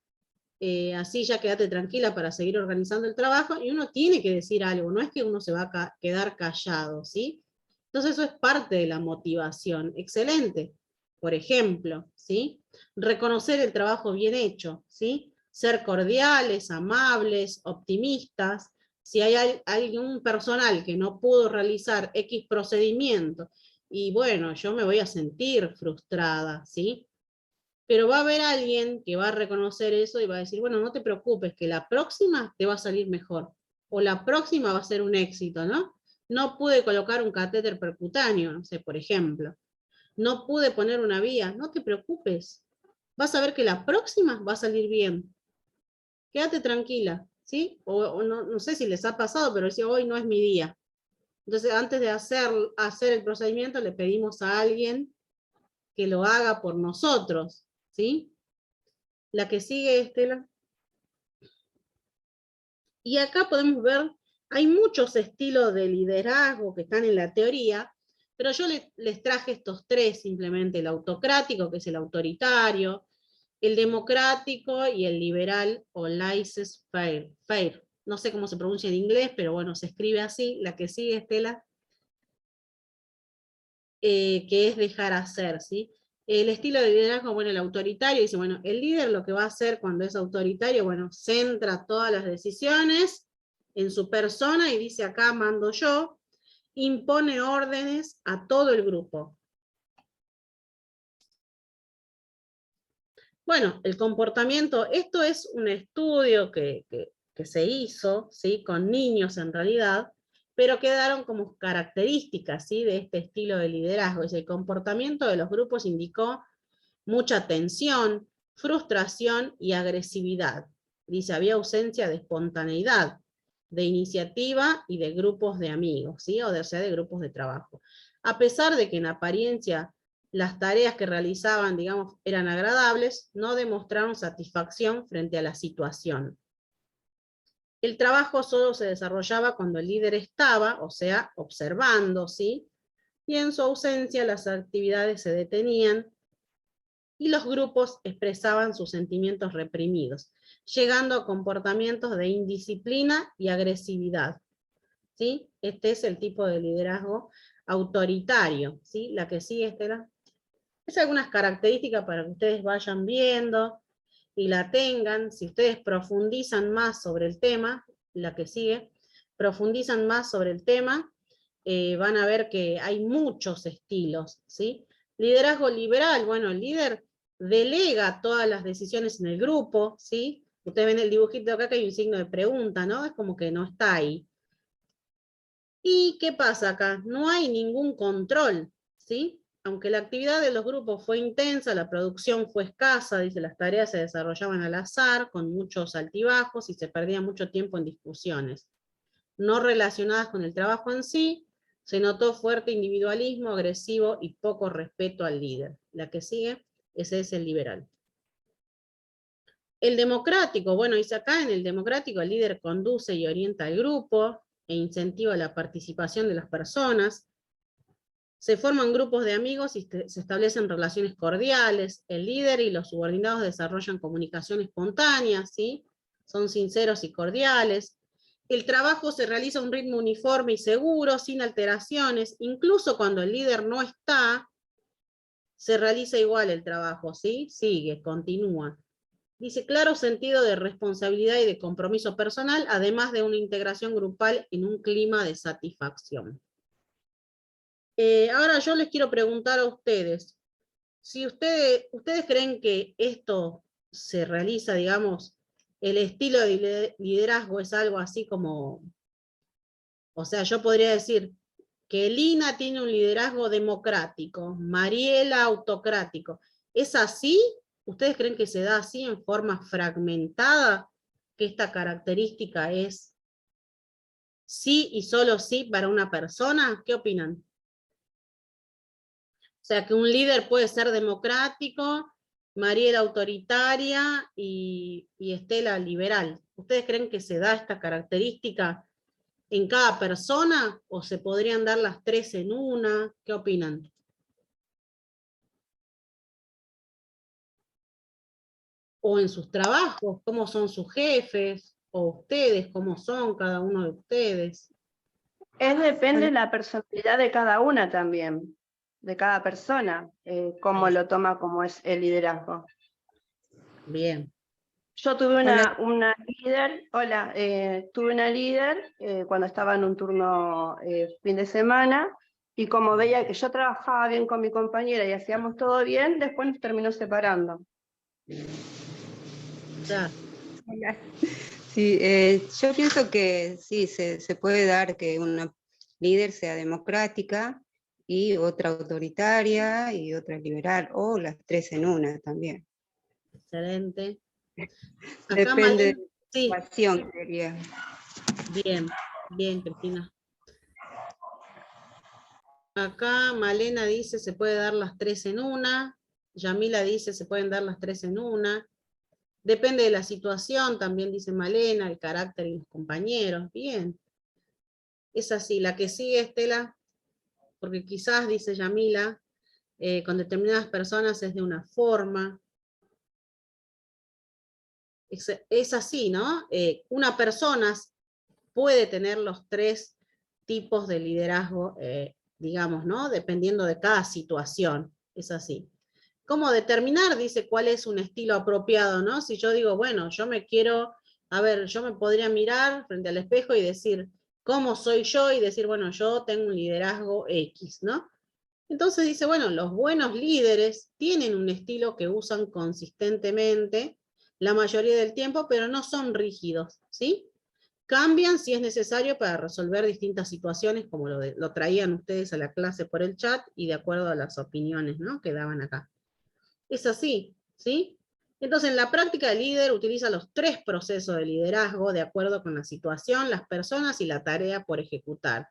así ya quédate tranquila para seguir organizando el trabajo, y uno tiene que decir algo, no es que uno se va a quedar callado, ¿sí? Entonces eso es parte de la motivación, excelente. Por ejemplo, ¿sí? Reconocer el trabajo bien hecho, ¿sí? Ser cordiales, amables, optimistas. Si hay algún personal que no pudo realizar X procedimiento, y bueno, yo me voy a sentir frustrada, ¿sí? Pero va a haber alguien que va a reconocer eso y va a decir, bueno, no te preocupes, que la próxima te va a salir mejor, o la próxima va a ser un éxito, ¿no? No pude colocar un catéter percutáneo, no sé, por ejemplo. No pude poner una vía, no te preocupes. Vas a ver que la próxima va a salir bien. Quédate tranquila, ¿sí? O no, no sé si les ha pasado, pero decía, hoy no es mi día. Entonces, antes de hacer el procedimiento, le pedimos a alguien que lo haga por nosotros, ¿sí? La que sigue, Estela. Y acá podemos ver, hay muchos estilos de liderazgo que están en la teoría, pero yo les traje estos tres simplemente, el autocrático, que es el autoritario, el democrático y el liberal o laissez-faire. No sé cómo se pronuncia en inglés, pero bueno, se escribe así. La que sigue, Estela, que es dejar hacer, ¿sí? El estilo de liderazgo, bueno, el autoritario, dice, bueno, el líder lo que va a hacer cuando es autoritario, bueno, centra todas las decisiones en su persona y dice, acá mando yo, impone órdenes a todo el grupo. Bueno, el comportamiento, esto es un estudio que se hizo, ¿sí? Con niños en realidad, pero quedaron como características, ¿sí? De este estilo de liderazgo. Es el comportamiento de los grupos indicó mucha tensión, frustración y agresividad. Dice, había ausencia de espontaneidad, de iniciativa y de grupos de amigos, ¿sí? O sea, de grupos de trabajo. A pesar de que en apariencia las tareas que realizaban, digamos, eran agradables, no demostraron satisfacción frente a la situación. El trabajo solo se desarrollaba cuando el líder estaba, o sea, observando, ¿sí? Y en su ausencia las actividades se detenían y los grupos expresaban sus sentimientos reprimidos, llegando a comportamientos de indisciplina y agresividad, ¿sí? Este es el tipo de liderazgo autoritario, ¿sí? La que sigue, Estela. Es algunas características para que ustedes vayan viendo y la tengan. Si ustedes profundizan más sobre el tema, la que sigue, profundizan más sobre el tema, van a ver que hay muchos estilos, ¿sí? Liderazgo liberal, bueno, el líder delega todas las decisiones en el grupo, ¿sí? Ustedes ven el dibujito acá que hay un signo de pregunta, ¿no? Es como que no está ahí. ¿Y qué pasa acá? No hay ningún control, ¿sí? Aunque la actividad de los grupos fue intensa, la producción fue escasa, dice, las tareas se desarrollaban al azar, con muchos altibajos y se perdía mucho tiempo en discusiones. No relacionadas con el trabajo en sí, se notó fuerte individualismo, agresivo y poco respeto al líder. La que sigue, ese es el liberal. El democrático, bueno, dice acá, en el democrático el líder conduce y orienta al grupo e incentiva la participación de las personas. Se forman grupos de amigos y se establecen relaciones cordiales. El líder y los subordinados desarrollan comunicación espontánea, ¿sí? Son sinceros y cordiales. El trabajo se realiza a un ritmo uniforme y seguro, sin alteraciones. Incluso cuando el líder no está, se realiza igual el trabajo, ¿sí? Sigue, continúa. Dice, claro sentido de responsabilidad y de compromiso personal, además de una integración grupal en un clima de satisfacción. Ahora yo les quiero preguntar a ustedes, si ustedes creen que esto se realiza, digamos, el estilo de liderazgo es algo así como, o sea, yo podría decir que Lina tiene un liderazgo democrático, Mariela autocrático. ¿Es así? ¿Ustedes creen que se da así en forma fragmentada? ¿Que esta característica es sí y solo sí para una persona? ¿Qué opinan? O sea, que un líder puede ser democrático, Mariela autoritaria y Estela liberal. ¿Ustedes creen que se da esta característica en cada persona o se podrían dar las tres en una? ¿Qué opinan? O en sus trabajos, ¿cómo son sus jefes? O ustedes, ¿cómo son cada uno de ustedes? Depende de la personalidad de cada una también, de cada persona, cómo lo toma como es el liderazgo. Bien. Yo tuve una líder, tuve una líder cuando estaba en un turno fin de semana, y como veía que yo trabajaba bien con mi compañera y hacíamos todo bien, después nos terminó separando. Ya. Sí, yo pienso que sí, se puede dar que una líder sea democrática y otra autoritaria y otra liberal, o las tres en una también. Excelente. Acá Depende Malena, de la sí, situación, diría. bien, bien, Cristina. Acá Malena dice se puede dar las tres en una. Yamila dice se pueden dar las tres en una. Depende de la situación, también dice Malena, el carácter y los compañeros. Bien. Es así. La que sigue, Estela, porque quizás, dice Yamila, con determinadas personas es de una forma. Es así, ¿no? Una persona puede tener los tres tipos de liderazgo, digamos, ¿no? Dependiendo de cada situación. Es así. ¿Cómo determinar? Dice cuál es un estilo apropiado, ¿no? Si yo digo, bueno, yo me quiero, a ver, yo me podría mirar frente al espejo y decir, ¿cómo soy yo? Y decir, bueno, yo tengo un liderazgo X, ¿no? Entonces dice, bueno, los buenos líderes tienen un estilo que usan consistentemente la mayoría del tiempo, pero no son rígidos, ¿sí? Cambian si es necesario para resolver distintas situaciones, como lo traían ustedes a la clase por el chat y de acuerdo a las opiniones, ¿no?, que daban acá. Es así, ¿sí? Entonces, en la práctica, el líder utiliza los tres procesos de liderazgo de acuerdo con la situación, las personas y la tarea por ejecutar.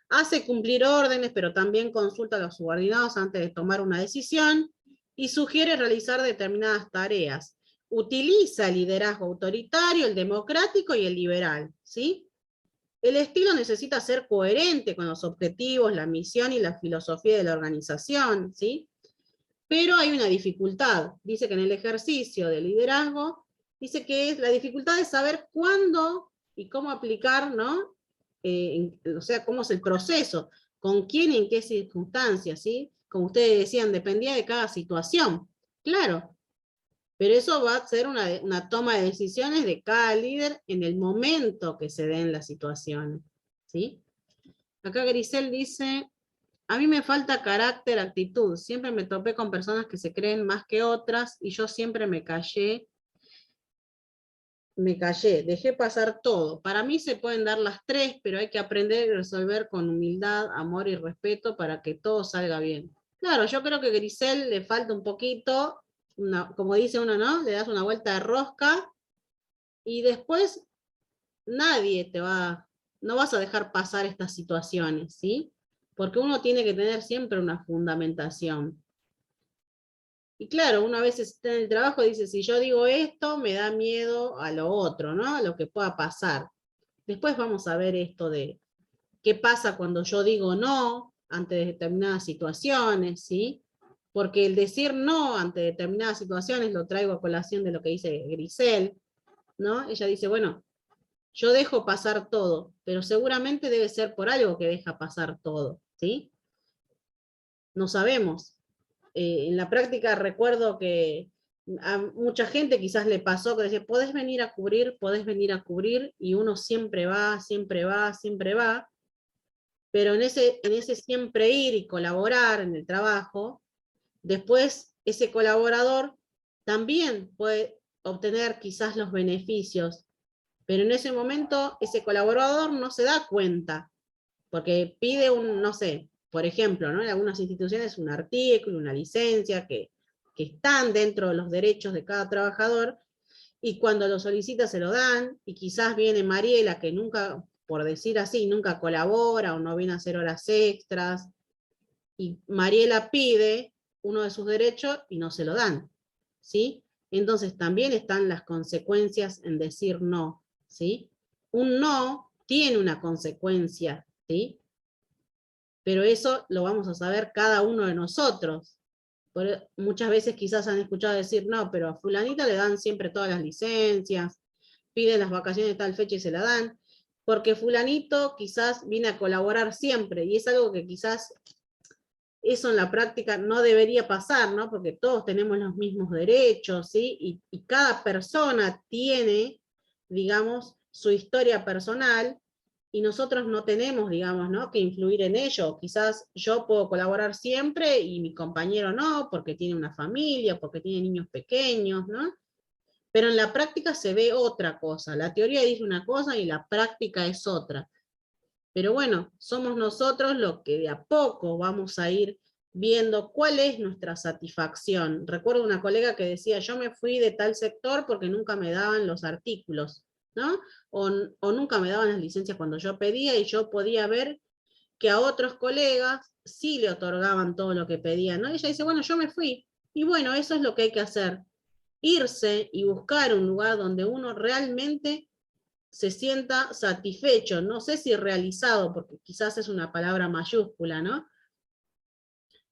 Hace cumplir órdenes, pero también consulta a los subordinados antes de tomar una decisión y sugiere realizar determinadas tareas. Utiliza el liderazgo autoritario, el democrático y el liberal, ¿sí? El estilo necesita ser coherente con los objetivos, la misión y la filosofía de la organización, ¿sí? Pero hay una dificultad. Dice que en el ejercicio de liderazgo, dice que la dificultad es saber cuándo y cómo aplicar, ¿no? O sea, cómo es el proceso, con quién y en qué circunstancias, ¿sí? Como ustedes decían, dependía de cada situación, claro. Pero eso va a ser una toma de decisiones de cada líder en el momento que se den las situaciones, ¿sí? Acá Grisel dice, a mí me falta carácter, actitud. Siempre me topé con personas que se creen más que otras y yo siempre me callé, dejé pasar todo. Para mí se pueden dar las tres, pero hay que aprender y resolver con humildad, amor y respeto para que todo salga bien. Claro, yo creo que a Grisel le falta un poquito, como dice uno, ¿no? Le das una vuelta de rosca y después nadie no vas a dejar pasar estas situaciones, ¿sí? Porque uno tiene que tener siempre una fundamentación. Y claro, uno a veces está en el trabajo y dice, si yo digo esto, me da miedo a lo otro, ¿no? A lo que pueda pasar. Después vamos a ver esto de qué pasa cuando yo digo no, ante determinadas situaciones, ¿sí? Porque el decir no ante determinadas situaciones, lo traigo a colación de lo que dice Grisel, ¿no? Ella dice, bueno, yo dejo pasar todo, pero seguramente debe ser por algo que deja pasar todo, ¿sí? No sabemos. En la práctica recuerdo que a mucha gente quizás le pasó que decía, podés venir a cubrir, y uno siempre va, siempre va, siempre va, pero en ese siempre ir y colaborar en el trabajo, después ese colaborador también puede obtener quizás los beneficios, pero en ese momento ese colaborador no se da cuenta, porque pide no sé, por ejemplo, ¿no? En algunas instituciones un artículo, una licencia, que están dentro de los derechos de cada trabajador, y cuando lo solicita se lo dan, y quizás viene Mariela, que nunca, por decir así, nunca colabora, o no viene a hacer horas extras, y Mariela pide uno de sus derechos y no se lo dan, ¿sí? Entonces también están las consecuencias en decir no, ¿sí? Un no tiene una consecuencia, ¿sí? Pero eso lo vamos a saber cada uno de nosotros. Muchas veces quizás han escuchado decir, no, pero a fulanita le dan siempre todas las licencias, piden las vacaciones de tal fecha y se la dan, porque fulanito quizás viene a colaborar siempre, y es algo que quizás eso en la práctica no debería pasar, ¿no? Porque todos tenemos los mismos derechos, ¿sí? Y cada persona tiene, digamos, su historia personal, y nosotros no tenemos, digamos, ¿no?, que influir en ello. Quizás yo puedo colaborar siempre y mi compañero no, porque tiene una familia, porque tiene niños pequeños, ¿no? Pero en la práctica se ve otra cosa. La teoría dice una cosa y la práctica es otra. Pero bueno, somos nosotros los que de a poco vamos a ir viendo cuál es nuestra satisfacción. Recuerdo una colega que decía, yo me fui de tal sector porque nunca me daban los artículos, ¿no? O nunca me daban las licencias cuando yo pedía, y yo podía ver que a otros colegas sí le otorgaban todo lo que pedían, ¿no? Y ella dice, bueno, yo me fui. Y bueno, eso es lo que hay que hacer. Irse y buscar un lugar donde uno realmente se sienta satisfecho, no sé si realizado, porque quizás es una palabra mayúscula, ¿no?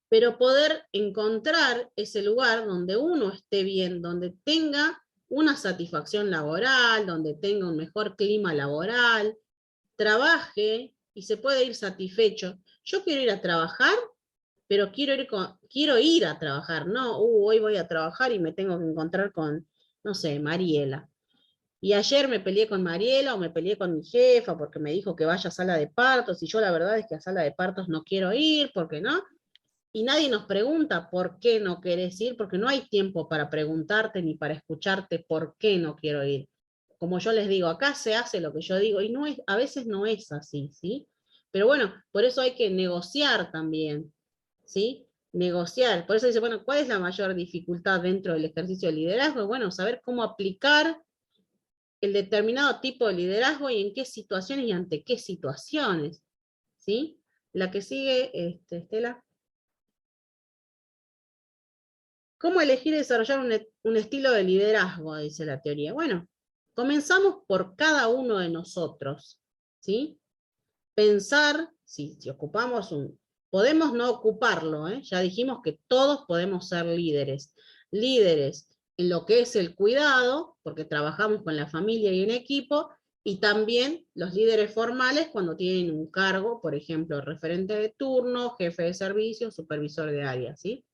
Pero poder encontrar ese lugar donde uno esté bien, donde tenga una satisfacción laboral, donde tenga un mejor clima laboral, trabaje y se puede ir satisfecho. Yo quiero ir a trabajar, pero quiero ir a trabajar, no, hoy voy a trabajar y me tengo que encontrar con, no sé, Mariela. Y ayer me peleé con Mariela o me peleé con mi jefa porque me dijo que vaya a sala de partos, y yo la verdad es que a sala de partos no quiero ir, porque no. Y nadie nos pregunta por qué no querés ir, porque no hay tiempo para preguntarte ni para escucharte por qué no quiero ir. Como yo les digo, acá se hace lo que yo digo, y no es, a veces no es así, ¿sí? Pero bueno, por eso hay que negociar también, ¿sí? Negociar. Por eso dice, bueno, ¿cuál es la mayor dificultad dentro del ejercicio de liderazgo? Bueno, saber cómo aplicar el determinado tipo de liderazgo y en qué situaciones y ante qué situaciones, ¿sí? La que sigue, Estela. ¿Cómo elegir y desarrollar un estilo de liderazgo?, dice la teoría. Bueno, comenzamos por cada uno de nosotros, ¿sí? Pensar, si ocupamos podemos no ocuparlo, ¿eh? Ya dijimos que todos podemos ser líderes. Líderes en lo que es el cuidado, porque trabajamos con la familia y en equipo, y también los líderes formales cuando tienen un cargo, por ejemplo, referente de turno, jefe de servicio, supervisor de área, ¿sí?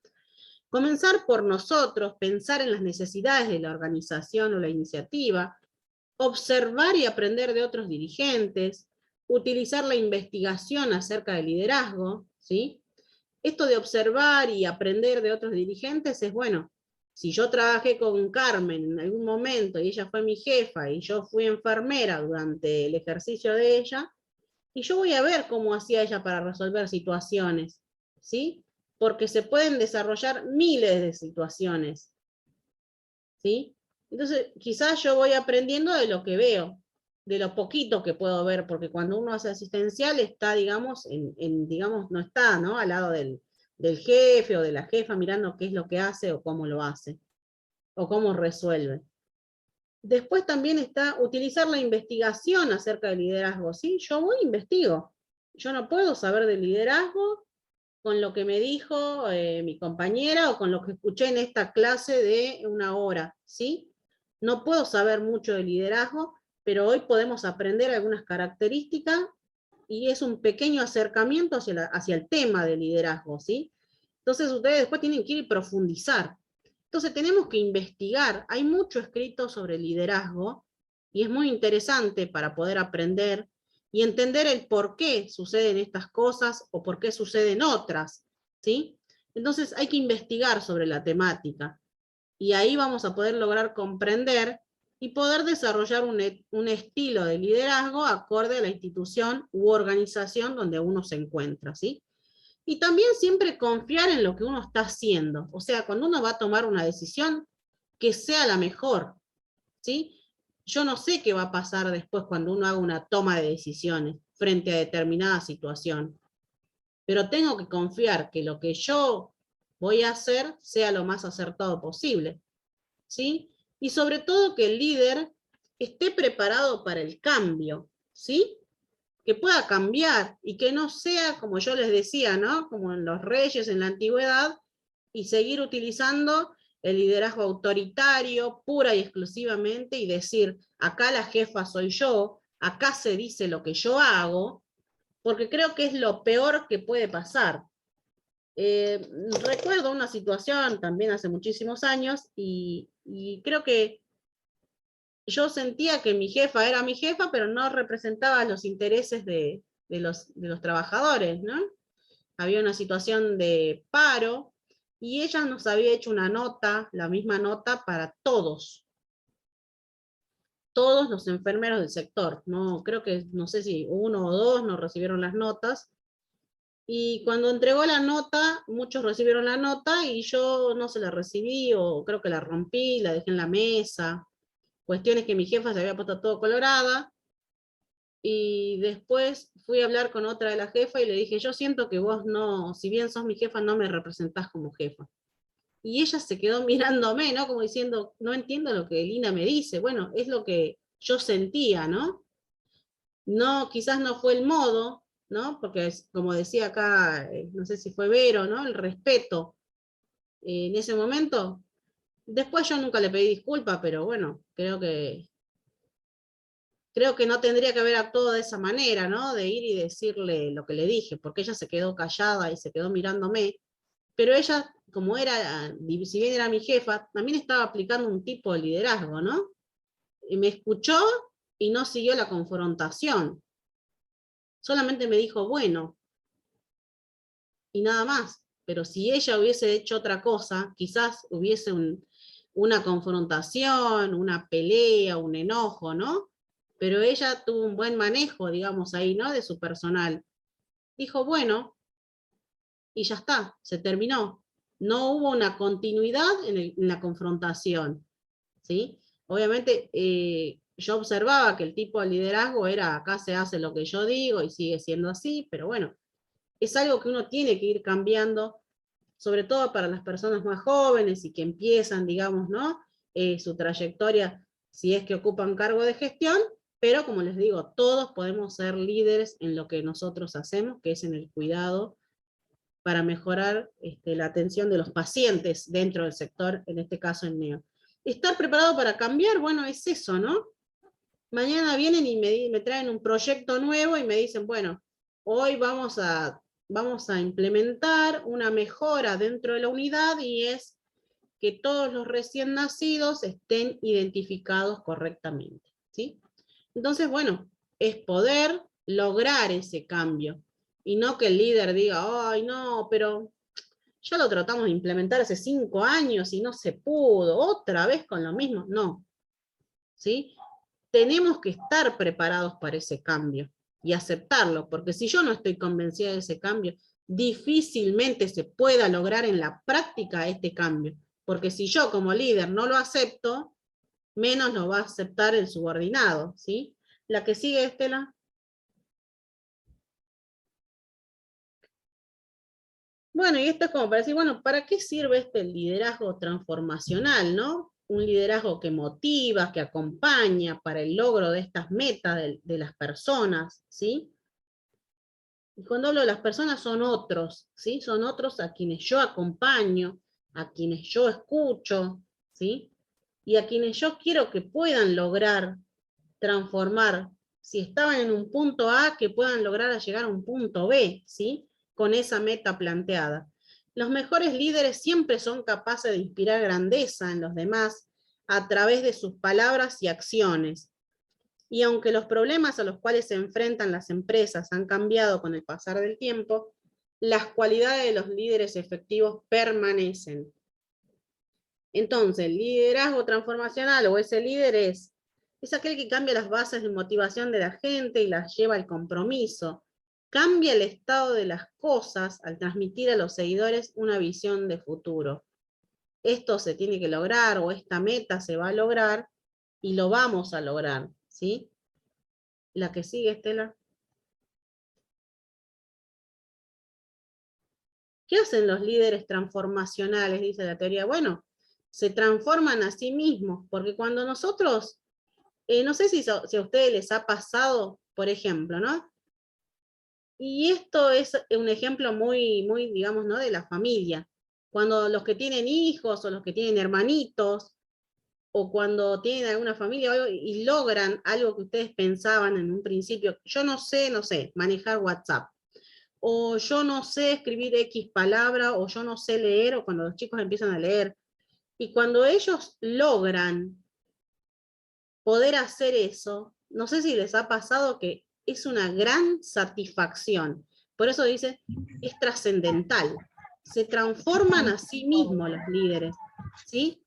Comenzar por nosotros, pensar en las necesidades de la organización o la iniciativa, observar y aprender de otros dirigentes, utilizar la investigación acerca del liderazgo, ¿sí? Esto de observar y aprender de otros dirigentes es, bueno, si yo trabajé con Carmen en algún momento y ella fue mi jefa y yo fui enfermera durante el ejercicio de ella, y yo voy a ver cómo hacía ella para resolver situaciones, ¿sí? Porque se pueden desarrollar miles de situaciones, ¿sí? Entonces, quizás yo voy aprendiendo de lo que veo, de lo poquito que puedo ver, porque cuando uno hace asistencial está, digamos, digamos, no está, ¿no?, al lado del jefe o de la jefa mirando qué es lo que hace o cómo lo hace, o cómo resuelve. Después también está utilizar la investigación acerca del liderazgo, ¿sí? Yo voy e investigo. Yo no puedo saber de liderazgo con lo que me dijo mi compañera o con lo que escuché en esta clase de 1 hora, ¿sí? No puedo saber mucho de liderazgo, pero hoy podemos aprender algunas características y es un pequeño acercamiento hacia el tema de liderazgo, ¿sí? Entonces ustedes después tienen que ir y profundizar. Entonces tenemos que investigar, hay mucho escrito sobre liderazgo y es muy interesante para poder aprender y entender el por qué suceden estas cosas o por qué suceden otras, ¿sí? Entonces hay que investigar sobre la temática y ahí vamos a poder lograr comprender y poder desarrollar un estilo de liderazgo acorde a la institución u organización donde uno se encuentra, ¿sí? Y también siempre confiar en lo que uno está haciendo. O sea, cuando uno va a tomar una decisión, que sea la mejor, ¿sí? Yo no sé qué va a pasar después cuando uno haga una toma de decisiones frente a determinada situación, pero tengo que confiar que lo que yo voy a hacer sea lo más acertado posible, ¿sí? Y sobre todo que el líder esté preparado para el cambio, ¿sí? Que pueda cambiar y que no sea, como yo les decía, ¿no? Como en los reyes en la antigüedad, y seguir utilizando el liderazgo autoritario pura y exclusivamente y decir, acá la jefa soy yo, acá se dice lo que yo hago, porque creo que es lo peor que puede pasar. Recuerdo una situación también hace muchísimos años y creo que yo sentía que mi jefa era mi jefa, pero no representaba los intereses de los trabajadores, ¿no? Había una situación de paro y ella nos había hecho una nota, la misma nota para todos los enfermeros del sector. No, creo que, no sé si 1 o 2 no recibieron las notas. Y cuando entregó la nota, muchos recibieron la nota y yo no se la recibí, o creo que la rompí, la dejé en la mesa. Cuestiones que mi jefa se había puesto todo colorada. Y después fui a hablar con otra de la jefa y le dije, yo siento que vos no, si bien sos mi jefa, no me representás como jefa. Y ella se quedó mirándome, ¿no? Como diciendo, no entiendo lo que Lina me dice. Bueno, es lo que yo sentía, ¿no? No, quizás no fue el modo, ¿no? Porque como decía acá, no sé si fue Vero, ¿no? El respeto en ese momento. Después yo nunca le pedí disculpas, pero bueno, creo que no tendría que haber actuado de esa manera, ¿no? De ir y decirle lo que le dije, porque ella se quedó callada y se quedó mirándome, pero ella, como era, si bien era mi jefa, también estaba aplicando un tipo de liderazgo, ¿no? Y me escuchó y no siguió la confrontación. Solamente me dijo, bueno, y nada más. Pero si ella hubiese hecho otra cosa, quizás hubiese una confrontación, una pelea, un enojo, ¿no? Pero ella tuvo un buen manejo, digamos, ahí, ¿no? De su personal. Dijo, bueno, y ya está, se terminó. No hubo una continuidad en la confrontación, ¿sí? Obviamente, yo observaba que el tipo de liderazgo era, acá se hace lo que yo digo y sigue siendo así, pero bueno, es algo que uno tiene que ir cambiando, sobre todo para las personas más jóvenes y que empiezan, digamos, ¿no? Su trayectoria, si es que ocupan cargo de gestión, pero como les digo, todos podemos ser líderes en lo que nosotros hacemos, que es en el cuidado para mejorar la atención de los pacientes dentro del sector, en este caso en NEO. Estar preparado para cambiar, bueno, es eso, ¿no? Mañana vienen y me traen un proyecto nuevo y me dicen, bueno, hoy vamos a implementar una mejora dentro de la unidad y es que todos los recién nacidos estén identificados correctamente, ¿sí? Entonces, bueno, es poder lograr ese cambio y no que el líder diga, ay, no, pero ya lo tratamos de implementar hace 5 años y no se pudo, otra vez con lo mismo. No, ¿sí? Tenemos que estar preparados para ese cambio y aceptarlo, porque si yo no estoy convencida de ese cambio, difícilmente se pueda lograr en la práctica este cambio, porque si yo como líder no lo acepto, menos lo va a aceptar el subordinado, ¿sí? La que sigue, Estela. Bueno, y esto es como para decir, bueno, ¿para qué sirve este liderazgo transformacional, no? Un liderazgo que motiva, que acompaña para el logro de estas metas de las personas, ¿sí? Y cuando hablo de las personas son otros, ¿sí? Son otros a quienes yo acompaño, a quienes yo escucho, ¿sí? Y a quienes yo quiero que puedan lograr transformar, si estaban en un punto A, que puedan lograr llegar a un punto B, ¿sí? Con esa meta planteada. Los mejores líderes siempre son capaces de inspirar grandeza en los demás a través de sus palabras y acciones. Y aunque los problemas a los cuales se enfrentan las empresas han cambiado con el pasar del tiempo, las cualidades de los líderes efectivos permanecen. Entonces, el liderazgo transformacional o ese líder es aquel que cambia las bases de motivación de la gente y las lleva al compromiso. Cambia el estado de las cosas al transmitir a los seguidores una visión de futuro. Esto se tiene que lograr, o esta meta se va a lograr, y lo vamos a lograr, ¿sí? La que sigue, Estela. ¿Qué hacen los líderes transformacionales? Dice la teoría. Bueno, se transforman a sí mismos, porque cuando nosotros, no sé si a ustedes les ha pasado, por ejemplo, ¿no? Y esto es un ejemplo muy, muy, digamos, ¿no? De la familia. Cuando los que tienen hijos, o los que tienen hermanitos, o cuando tienen alguna familia y logran algo que ustedes pensaban en un principio, yo no sé, manejar WhatsApp, o yo no sé escribir X palabra, o yo no sé leer, o cuando los chicos empiezan a leer, y cuando ellos logran poder hacer eso, no sé si les ha pasado que es una gran satisfacción. Por eso dice, es trascendental. Se transforman a sí mismos los líderes, ¿sí?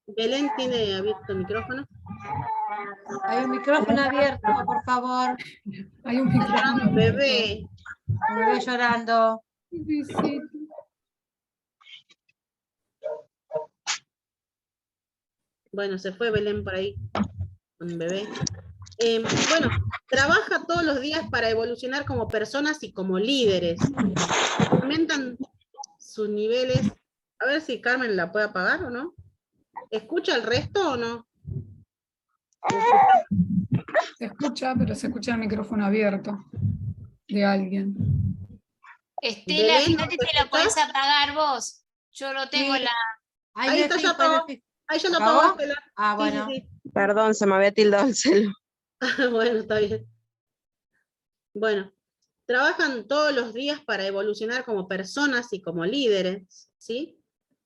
Belén tiene abierto el micrófono. Hay un micrófono abierto, por favor. Hay un Está llorando un bebé. Un bebé llorando. Bueno, se fue Belén por ahí con un bebé. Bueno, trabaja todos los días para evolucionar como personas y como líderes. Aumentan sus niveles. A ver si Carmen la puede apagar o no. ¿Escucha el resto o no? Se escucha, pero se escucha el micrófono abierto de alguien. Estela, Belén, fíjate ¿te si lo podés escuchás? apagar vos. Yo lo tengo Sí. la... Ahí está, ya apagó. Ahí ya lo ¿Acabó? apagó, Estela. Ah, Sí, bueno. sí, sí. Perdón, se me había tildado el celu. Bueno, está bien. Bueno, trabajan todos los días para evolucionar como personas y como líderes, ¿sí?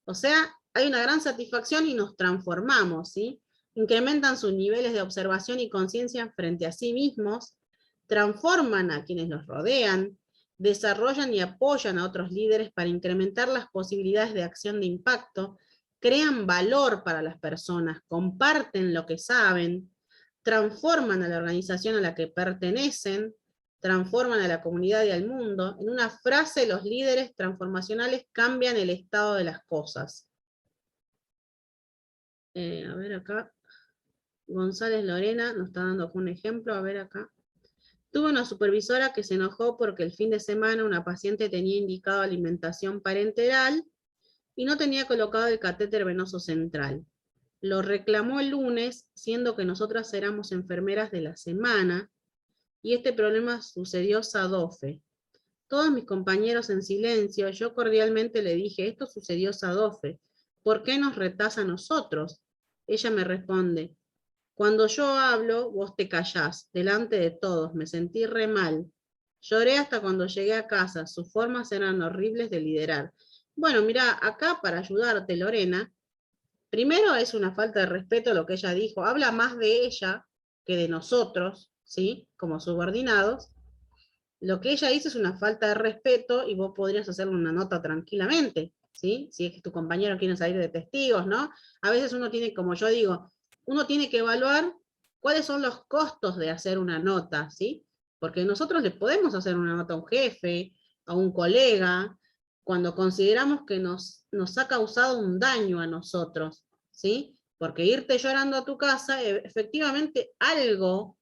O sea, hay una gran satisfacción y nos transformamos, ¿sí? Incrementan sus niveles de observación y conciencia frente a sí mismos, transforman a quienes los rodean, desarrollan y apoyan a otros líderes para incrementar las posibilidades de acción de impacto, crean valor para las personas, comparten lo que saben, transforman a la organización a la que pertenecen, transforman a la comunidad y al mundo. En una frase, los líderes transformacionales cambian el estado de las cosas. A ver acá, González Lorena nos está dando un ejemplo, a ver acá. Tuve una supervisora que se enojó porque el fin de semana una paciente tenía indicado alimentación parenteral y no tenía colocado el catéter venoso central. Lo reclamó el lunes, siendo que nosotras éramos enfermeras de la semana, y este problema sucedió Sadofe. Todos mis compañeros en silencio, yo cordialmente le dije, esto sucedió Sadofe, ¿por qué nos retás a nosotros? Ella me responde, cuando yo hablo, vos te callás, delante de todos, me sentí re mal. Lloré hasta cuando llegué a casa, sus formas eran horribles de liderar. Bueno, mira, acá para ayudarte, Lorena, primero es una falta de respeto lo que ella dijo, habla más de ella que de nosotros, ¿sí? Como subordinados. Lo que ella hizo es una falta de respeto y vos podrías hacerle una nota tranquilamente, ¿sí? Si es que tu compañero quiere salir de testigos, ¿no? A veces uno tiene, como yo digo, uno tiene que evaluar cuáles son los costos de hacer una nota, ¿sí? Porque nosotros le podemos hacer una nota a un jefe, a un colega, cuando consideramos que nos ha causado un daño a nosotros, ¿sí? Porque irte llorando a tu casa, efectivamente algo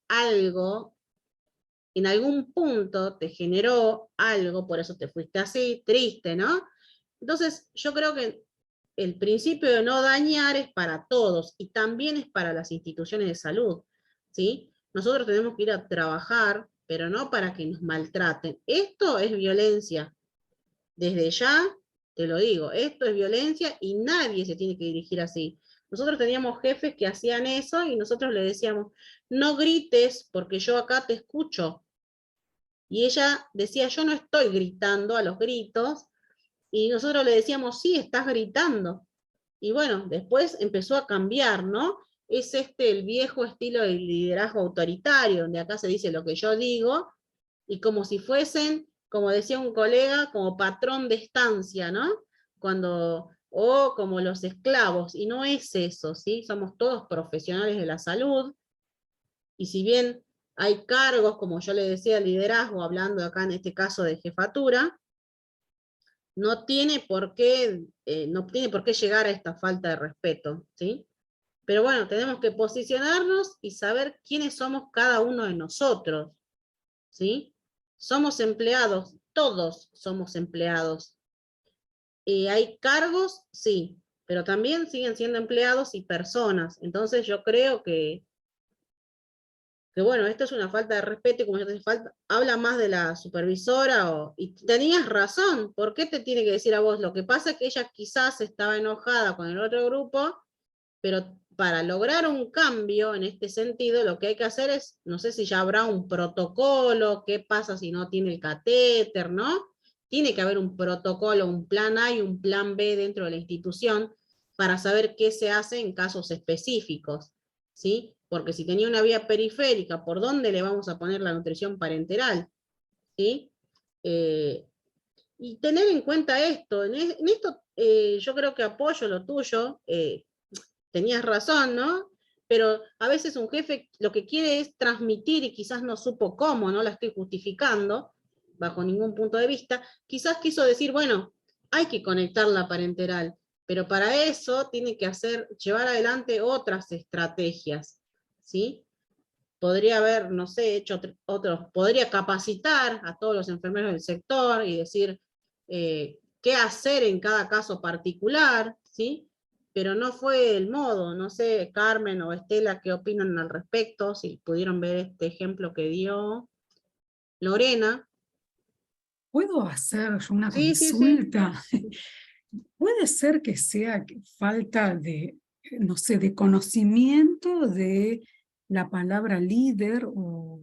en algún punto te generó algo, por eso te fuiste así, triste, ¿no? Entonces, yo creo que el principio de no dañar es para todos y también es para las instituciones de salud, ¿sí? Nosotros tenemos que ir a trabajar pero no para que nos maltraten. Esto es violencia. Desde ya, te lo digo, esto es violencia y nadie se tiene que dirigir así. Nosotros teníamos jefes que hacían eso y nosotros le decíamos, no grites porque yo acá te escucho. Y ella decía, yo no estoy gritando a los gritos, y nosotros le decíamos, sí, estás gritando. Y bueno, después empezó a cambiar, ¿no? Es el viejo estilo de liderazgo autoritario, donde acá se dice lo que yo digo, y como si fuesen, como decía un colega, como patrón de estancia, ¿no? O como los esclavos, y no es eso, ¿sí? Somos todos profesionales de la salud, y si bien hay cargos, como yo le decía, liderazgo, hablando acá en este caso de jefatura, no tiene por qué llegar a esta falta de respeto, ¿sí? Pero bueno, tenemos que posicionarnos y saber quiénes somos cada uno de nosotros, ¿sí? Somos empleados, todos somos empleados. ¿Hay cargos? Sí, pero también siguen siendo empleados y personas. Entonces yo creo que bueno, esto es una falta de respeto, y como yo te decía, habla más de la supervisora, y tenías razón, ¿por qué te tiene que decir a vos? Lo que pasa es que ella quizás estaba enojada con el otro grupo, pero para lograr un cambio en este sentido, lo que hay que hacer es, no sé si ya habrá un protocolo, qué pasa si no tiene el catéter, ¿no? Tiene que haber un protocolo, un plan A y un plan B dentro de la institución, para saber qué se hace en casos específicos, ¿sí? Porque si tenía una vía periférica, ¿por dónde le vamos a poner la nutrición parenteral? ¿Sí? Y tener en cuenta esto, en esto yo creo que apoyo lo tuyo, tenías razón, ¿no? Pero a veces un jefe lo que quiere es transmitir y quizás no supo cómo, no la estoy justificando bajo ningún punto de vista, quizás quiso decir, bueno, hay que conectar la parenteral, pero para eso tiene que llevar adelante otras estrategias, ¿sí? Podría haber, no sé, hecho podría capacitar a todos los enfermeros del sector y decir qué hacer en cada caso particular, ¿sí? Pero no fue el modo. No sé, Carmen o Estela, qué opinan al respecto, si pudieron ver este ejemplo que dio Lorena. ¿Puedo hacer yo una Sí, sí, sí. consulta? ¿Puede ser que sea falta de, no sé, de conocimiento de la palabra líder o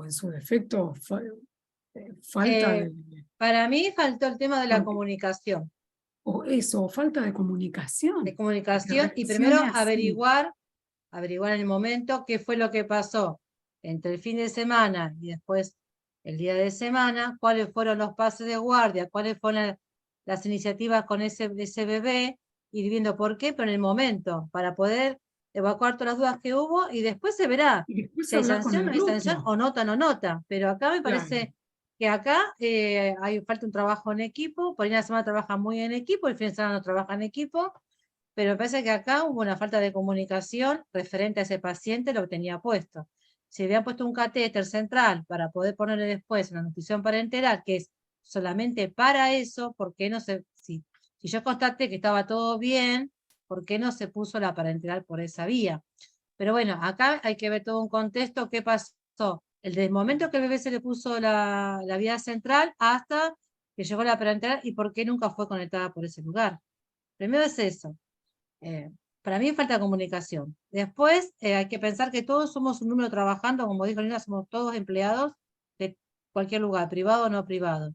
en su defecto falta de... Para mí faltó el tema de la Porque- comunicación. o eso, falta de comunicación. De Que comunicación y primero reaccione así. averiguar en el momento qué fue lo que pasó entre el fin de semana y después el día de semana, cuáles fueron los pases de guardia, cuáles fueron las iniciativas con ese bebé, ir viendo por qué, pero en el momento, para poder evacuar todas las dudas que hubo, y después se verá Y después si hay hablar con sanción, el no hay sanción, grupo. o nota, no nota. Pero acá me Claro. parece que acá hay falta un trabajo en equipo, por ahí la semana trabaja muy en equipo, el fin de semana no trabaja en equipo, pero me parece que acá hubo una falta de comunicación referente a ese paciente, lo que tenía puesto. Si habían puesto un catéter central para poder ponerle después una nutrición parenteral, que es solamente para eso, ¿por qué no se, si yo constaté que estaba todo bien, ¿por qué no se puso la parenteral por esa vía? Pero bueno, acá hay que ver todo un contexto, qué pasó. Desde el momento que el bebé se le puso la vía central hasta que llegó la parenteral y por qué nunca fue conectada por ese lugar. Primero es eso. Para mí falta comunicación. Después hay que pensar que todos somos un número trabajando, como dijo Lina, somos todos empleados de cualquier lugar, privado o no privado.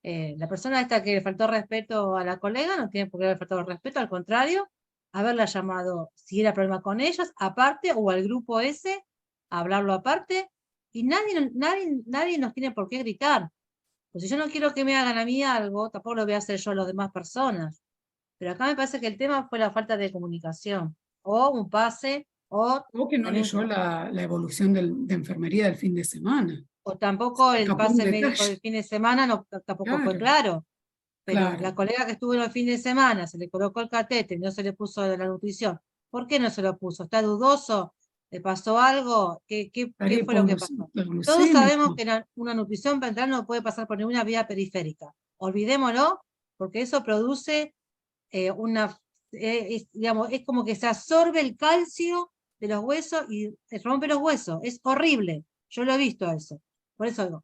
La persona esta que le faltó respeto a la colega no tiene por qué haber faltado respeto, al contrario, haberla llamado, si era problema con ellos, aparte, o al grupo ese, hablarlo aparte, y nadie nos tiene por qué gritar. Pues si yo no quiero que me hagan a mí algo, tampoco lo voy a hacer yo a las demás personas. Pero acá me parece que el tema fue la falta de comunicación, o un pase, o O que no también, leyó la evolución de enfermería del fin de semana. o tampoco Se el escapó un pase médico detalle. del fin de semana tampoco fue Claro, claro. Pero claro. la colega que estuvo en el fin de semana, se le colocó el catéter y no se le puso la nutrición. ¿Por qué no se lo puso? ¿Está dudoso? ¿Le pasó algo? ¿Qué Estaría fue lo que pasó? Todos sabemos hipoglucémico. que una nutrición parenteral no puede pasar por ninguna vía periférica. Olvidémoslo, porque eso produce digamos, es como que se absorbe el calcio de los huesos y rompe los huesos. Es horrible. Yo lo he visto eso. Por eso digo,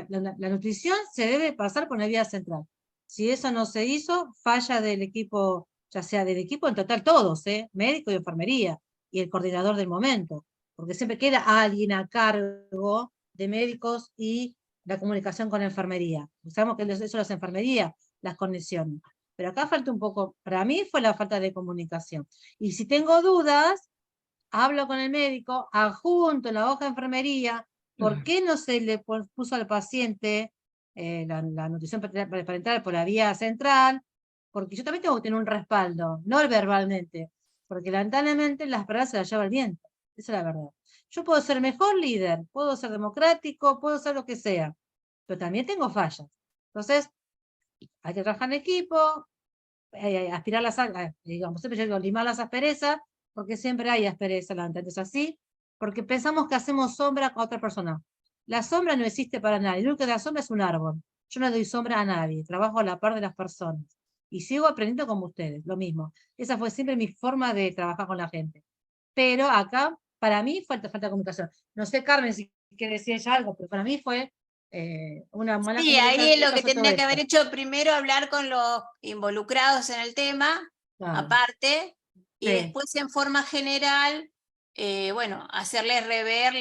la nutrición se debe pasar por la vía central. Si eso no se hizo, falla del equipo, ya sea del equipo en total todos, médico y enfermería, y el coordinador del momento, porque siempre queda alguien a cargo de médicos y la comunicación con la enfermería. Sabemos que eso las enfermerías, las conexiones. Pero acá falta un poco, para mí fue la falta de comunicación. Y si tengo dudas, hablo con el médico, adjunto en la hoja de enfermería, ¿por qué no se le puso al paciente la nutrición parenteral por la vía central? Porque yo también tengo que tener un respaldo, no verbalmente, porque lamentablemente las palabras se las lleva el viento, esa es la verdad. Yo puedo ser mejor líder, puedo ser democrático, puedo ser lo que sea, pero también tengo fallas. Entonces, hay que trabajar en equipo, aspirar las, digamos, siempre yo digo, limar las asperezas, porque siempre hay aspereza, es así, porque pensamos que hacemos sombra a otra persona. La sombra no existe para nadie, lo único que da sombra es un árbol. Yo no doy sombra a nadie, trabajo a la par de las personas. Y sigo aprendiendo como ustedes, lo mismo. Esa fue siempre mi forma de trabajar con la gente. Pero acá, para mí, falta comunicación. No sé, Carmen, si quiere decir ella algo, pero para mí fue una mala Sí, comunicación. ahí es lo que Pasó todo tendría que esto. haber hecho primero, hablar con los involucrados en el tema, Claro. aparte, y Sí. después en forma general, bueno, hacerles rever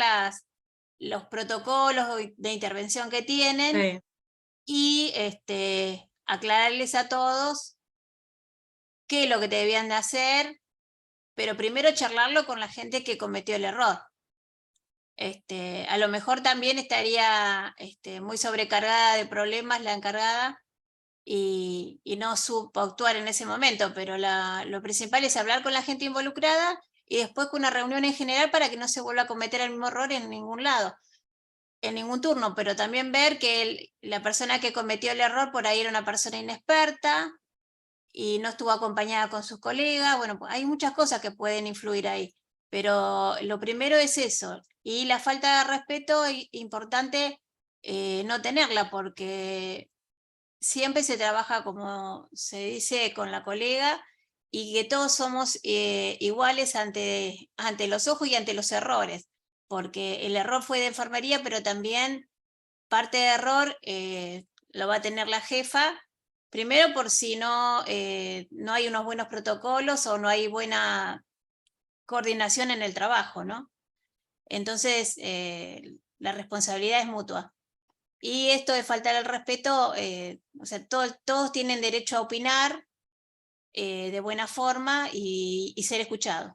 los protocolos de intervención que tienen Sí. y aclararles a todos qué es lo que debían de hacer, pero primero charlarlo con la gente que cometió el error. A lo mejor también estaría muy sobrecargada de problemas la encargada y no supo actuar en ese momento, pero lo principal es hablar con la gente involucrada y después con una reunión en general para que no se vuelva a cometer el mismo error en ningún lado, en ningún turno, pero también ver que la persona que cometió el error por ahí era una persona inexperta y no estuvo acompañada con sus colegas. Bueno, pues hay muchas cosas que pueden influir ahí, pero lo primero es eso, y la falta de respeto es importante no tenerla, porque siempre se trabaja, como se dice, con la colega, y que todos somos iguales ante los ojos y ante los errores, porque el error fue de enfermería, pero también parte de error lo va a tener la jefa, primero por si no hay unos buenos protocolos o no hay buena coordinación en el trabajo, ¿no? Entonces, la responsabilidad es mutua. Y esto de faltar el respeto, o sea, todos tienen derecho a opinar de buena forma y ser escuchados.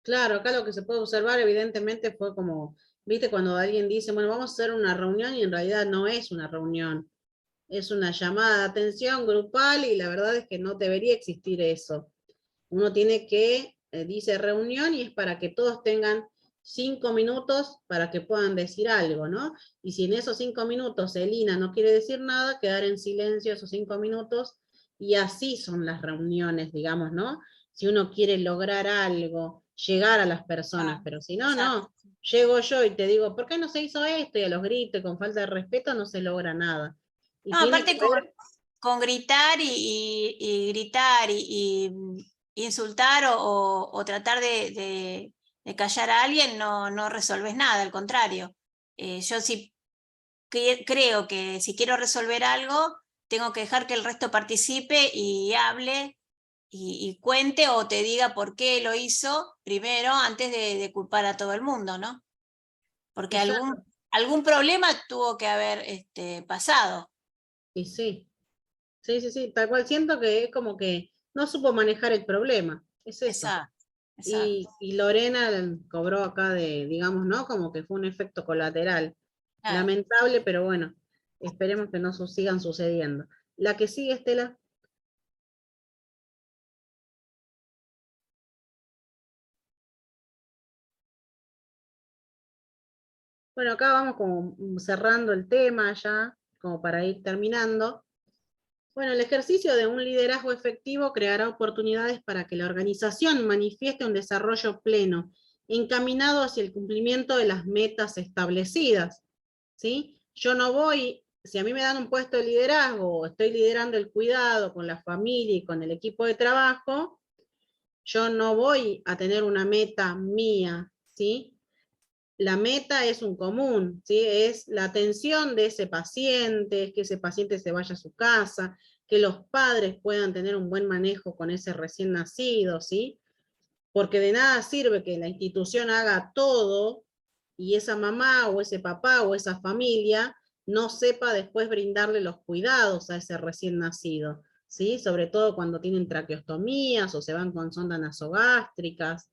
Claro, acá lo que se puede observar evidentemente fue como, viste, cuando alguien dice, bueno, vamos a hacer una reunión y en realidad no es una reunión, es una llamada de atención grupal y la verdad es que no debería existir eso. Uno tiene que, dice reunión y es para que todos tengan 5 minutos para que puedan decir algo, ¿no? Y si en esos 5 minutos Elina no quiere decir nada, quedar en silencio esos 5 minutos y así son las reuniones, digamos, ¿no? Si uno quiere lograr algo, llegar a las personas, pero si no, no. Llego yo y te digo, ¿por qué no se hizo esto? Y a los gritos, con falta de respeto, no se logra nada. Y No, tiene que aparte ver con gritar y gritar y insultar o tratar de callar a alguien, no resolves nada, al contrario. Yo sí creo que si quiero resolver algo, tengo que dejar que el resto participe y hable y cuente o te diga por qué lo hizo primero antes de culpar a todo el mundo, ¿no? Porque exacto. algún problema tuvo que haber pasado. Y sí. Sí, sí, sí, tal cual siento que es como que no supo manejar el problema, es eso. Exacto, exacto. Y Lorena cobró acá de, digamos, ¿no? Como que fue un efecto colateral. Claro. Lamentable, pero bueno, esperemos que no sigan sucediendo. La que sigue, Estela. Bueno, acá vamos como cerrando el tema ya, como para ir terminando. Bueno, el ejercicio de un liderazgo efectivo creará oportunidades para que la organización manifieste un desarrollo pleno, encaminado hacia el cumplimiento de las metas establecidas. ¿Sí? Yo no voy, si a mí me dan un puesto de liderazgo, o estoy liderando el cuidado con la familia y con el equipo de trabajo, yo no voy a tener una meta mía, ¿sí? La meta es un común, ¿sí? Es la atención de ese paciente, es que ese paciente se vaya a su casa, que los padres puedan tener un buen manejo con ese recién nacido, ¿sí? Porque de nada sirve que la institución haga todo y esa mamá o ese papá o esa familia no sepa después brindarle los cuidados a ese recién nacido, ¿sí? Sobre todo cuando tienen traqueostomías o se van con sondas nasogástricas.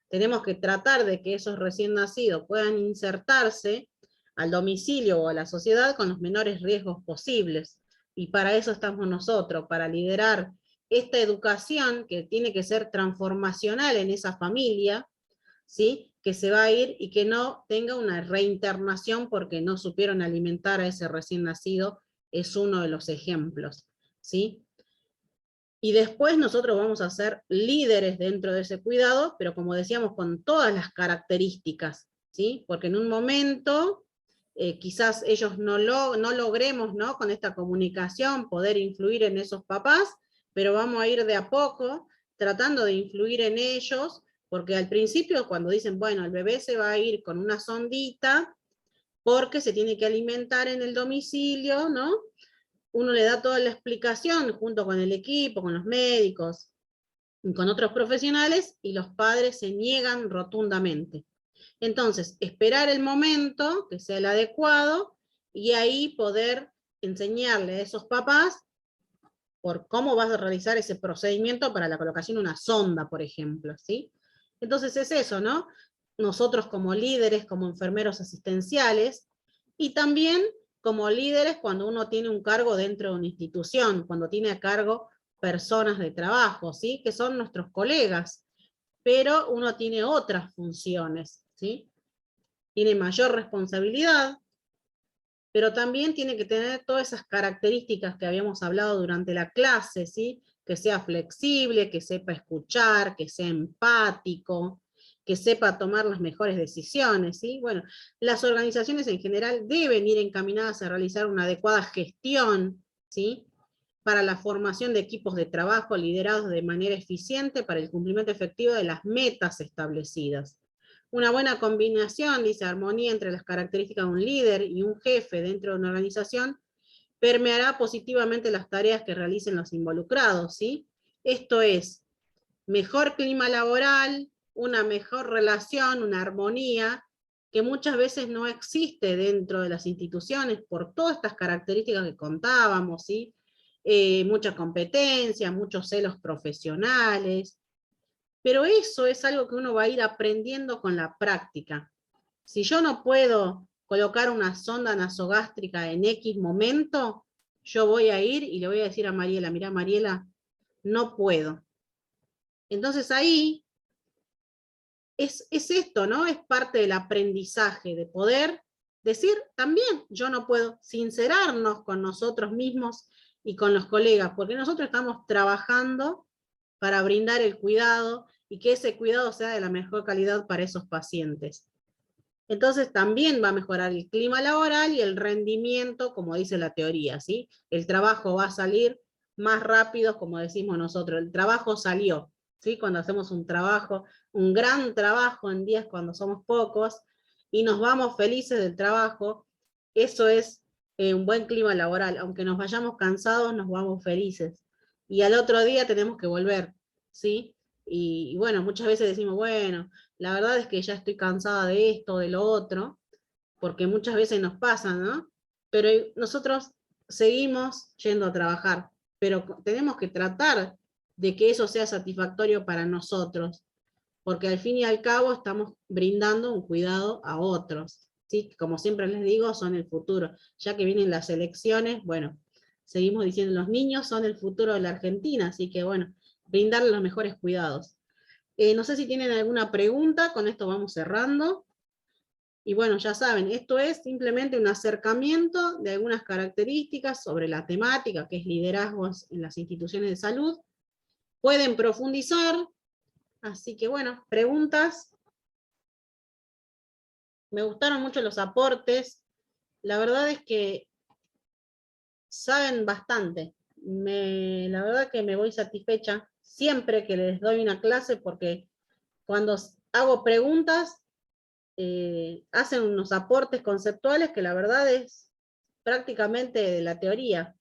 Tenemos que tratar de que esos recién nacidos puedan insertarse al domicilio o a la sociedad con los menores riesgos posibles. Y para eso estamos nosotros, para liderar esta educación que tiene que ser transformacional en esa familia, ¿sí? Que se va a ir y que no tenga una reinternación porque no supieron alimentar a ese recién nacido, es uno de los ejemplos, ¿sí? Y después nosotros vamos a ser líderes dentro de ese cuidado, pero como decíamos, con todas las características, ¿sí? Porque en un momento, quizás ellos no logremos, ¿no? Con esta comunicación poder influir en esos papás, pero vamos a ir de a poco tratando de influir en ellos, porque al principio cuando dicen, bueno, el bebé se va a ir con una sondita, porque se tiene que alimentar en el domicilio, ¿no? Uno le da toda la explicación junto con el equipo, con los médicos, y con otros profesionales, y los padres se niegan rotundamente. Entonces, esperar el momento que sea el adecuado, y ahí poder enseñarle a esos papás por cómo vas a realizar ese procedimiento para la colocación de una sonda, por ejemplo, ¿sí? Entonces es eso, ¿no? Nosotros como líderes, como enfermeros asistenciales, y también como líderes cuando uno tiene un cargo dentro de una institución, cuando tiene a cargo personas de trabajo, ¿sí? Que son nuestros colegas, pero uno tiene otras funciones, ¿sí? Tiene mayor responsabilidad, pero también tiene que tener todas esas características que habíamos hablado durante la clase, ¿sí? Que sea flexible, que sepa escuchar, que sea empático, que sepa tomar las mejores decisiones, ¿sí? Bueno, las organizaciones en general deben ir encaminadas a realizar una adecuada gestión, ¿sí? Para la formación de equipos de trabajo liderados de manera eficiente para el cumplimiento efectivo de las metas establecidas. Una buena combinación, dice, armonía entre las características de un líder y un jefe dentro de una organización, permeará positivamente las tareas que realicen los involucrados, ¿sí? Esto es, mejor clima laboral, una mejor relación, una armonía, que muchas veces no existe dentro de las instituciones por todas estas características que contábamos, ¿sí? Mucha competencia, muchos celos profesionales, pero eso es algo que uno va a ir aprendiendo con la práctica. Si yo no puedo colocar una sonda nasogástrica en X momento, yo voy a ir y le voy a decir a Mariela, mirá Mariela, no puedo. Entonces ahí es esto, ¿no? Es parte del aprendizaje, de poder decir también, yo no puedo, sincerarnos con nosotros mismos y con los colegas, porque nosotros estamos trabajando para brindar el cuidado y que ese cuidado sea de la mejor calidad para esos pacientes. Entonces también va a mejorar el clima laboral y el rendimiento, como dice la teoría, ¿sí? El trabajo va a salir más rápido, como decimos nosotros, el trabajo salió, ¿sí? Cuando hacemos un trabajo, un gran trabajo en días cuando somos pocos, y nos vamos felices del trabajo, eso es un buen clima laboral, aunque nos vayamos cansados, nos vamos felices. Y al otro día tenemos que volver, ¿sí? Y bueno, muchas veces decimos, bueno, la verdad es que ya estoy cansada de esto, de lo otro, porque muchas veces nos pasa, ¿no? Pero nosotros seguimos yendo a trabajar, pero tenemos que tratar de que eso sea satisfactorio para nosotros, porque al fin y al cabo estamos brindando un cuidado a otros, ¿sí? Como siempre les digo, son el futuro. Ya que vienen las elecciones, bueno, seguimos diciendo, los niños son el futuro de la Argentina, así que bueno, brindarles los mejores cuidados. No sé si tienen alguna pregunta, con esto vamos cerrando. Y bueno, ya saben, esto es simplemente un acercamiento de algunas características sobre la temática, que es liderazgos en las instituciones de salud. Pueden profundizar, así que bueno, preguntas. Me gustaron mucho los aportes. La verdad es que saben bastante. La verdad que me voy satisfecha siempre que les doy una clase, porque cuando hago preguntas, hacen unos aportes conceptuales que la verdad es prácticamente de la teoría.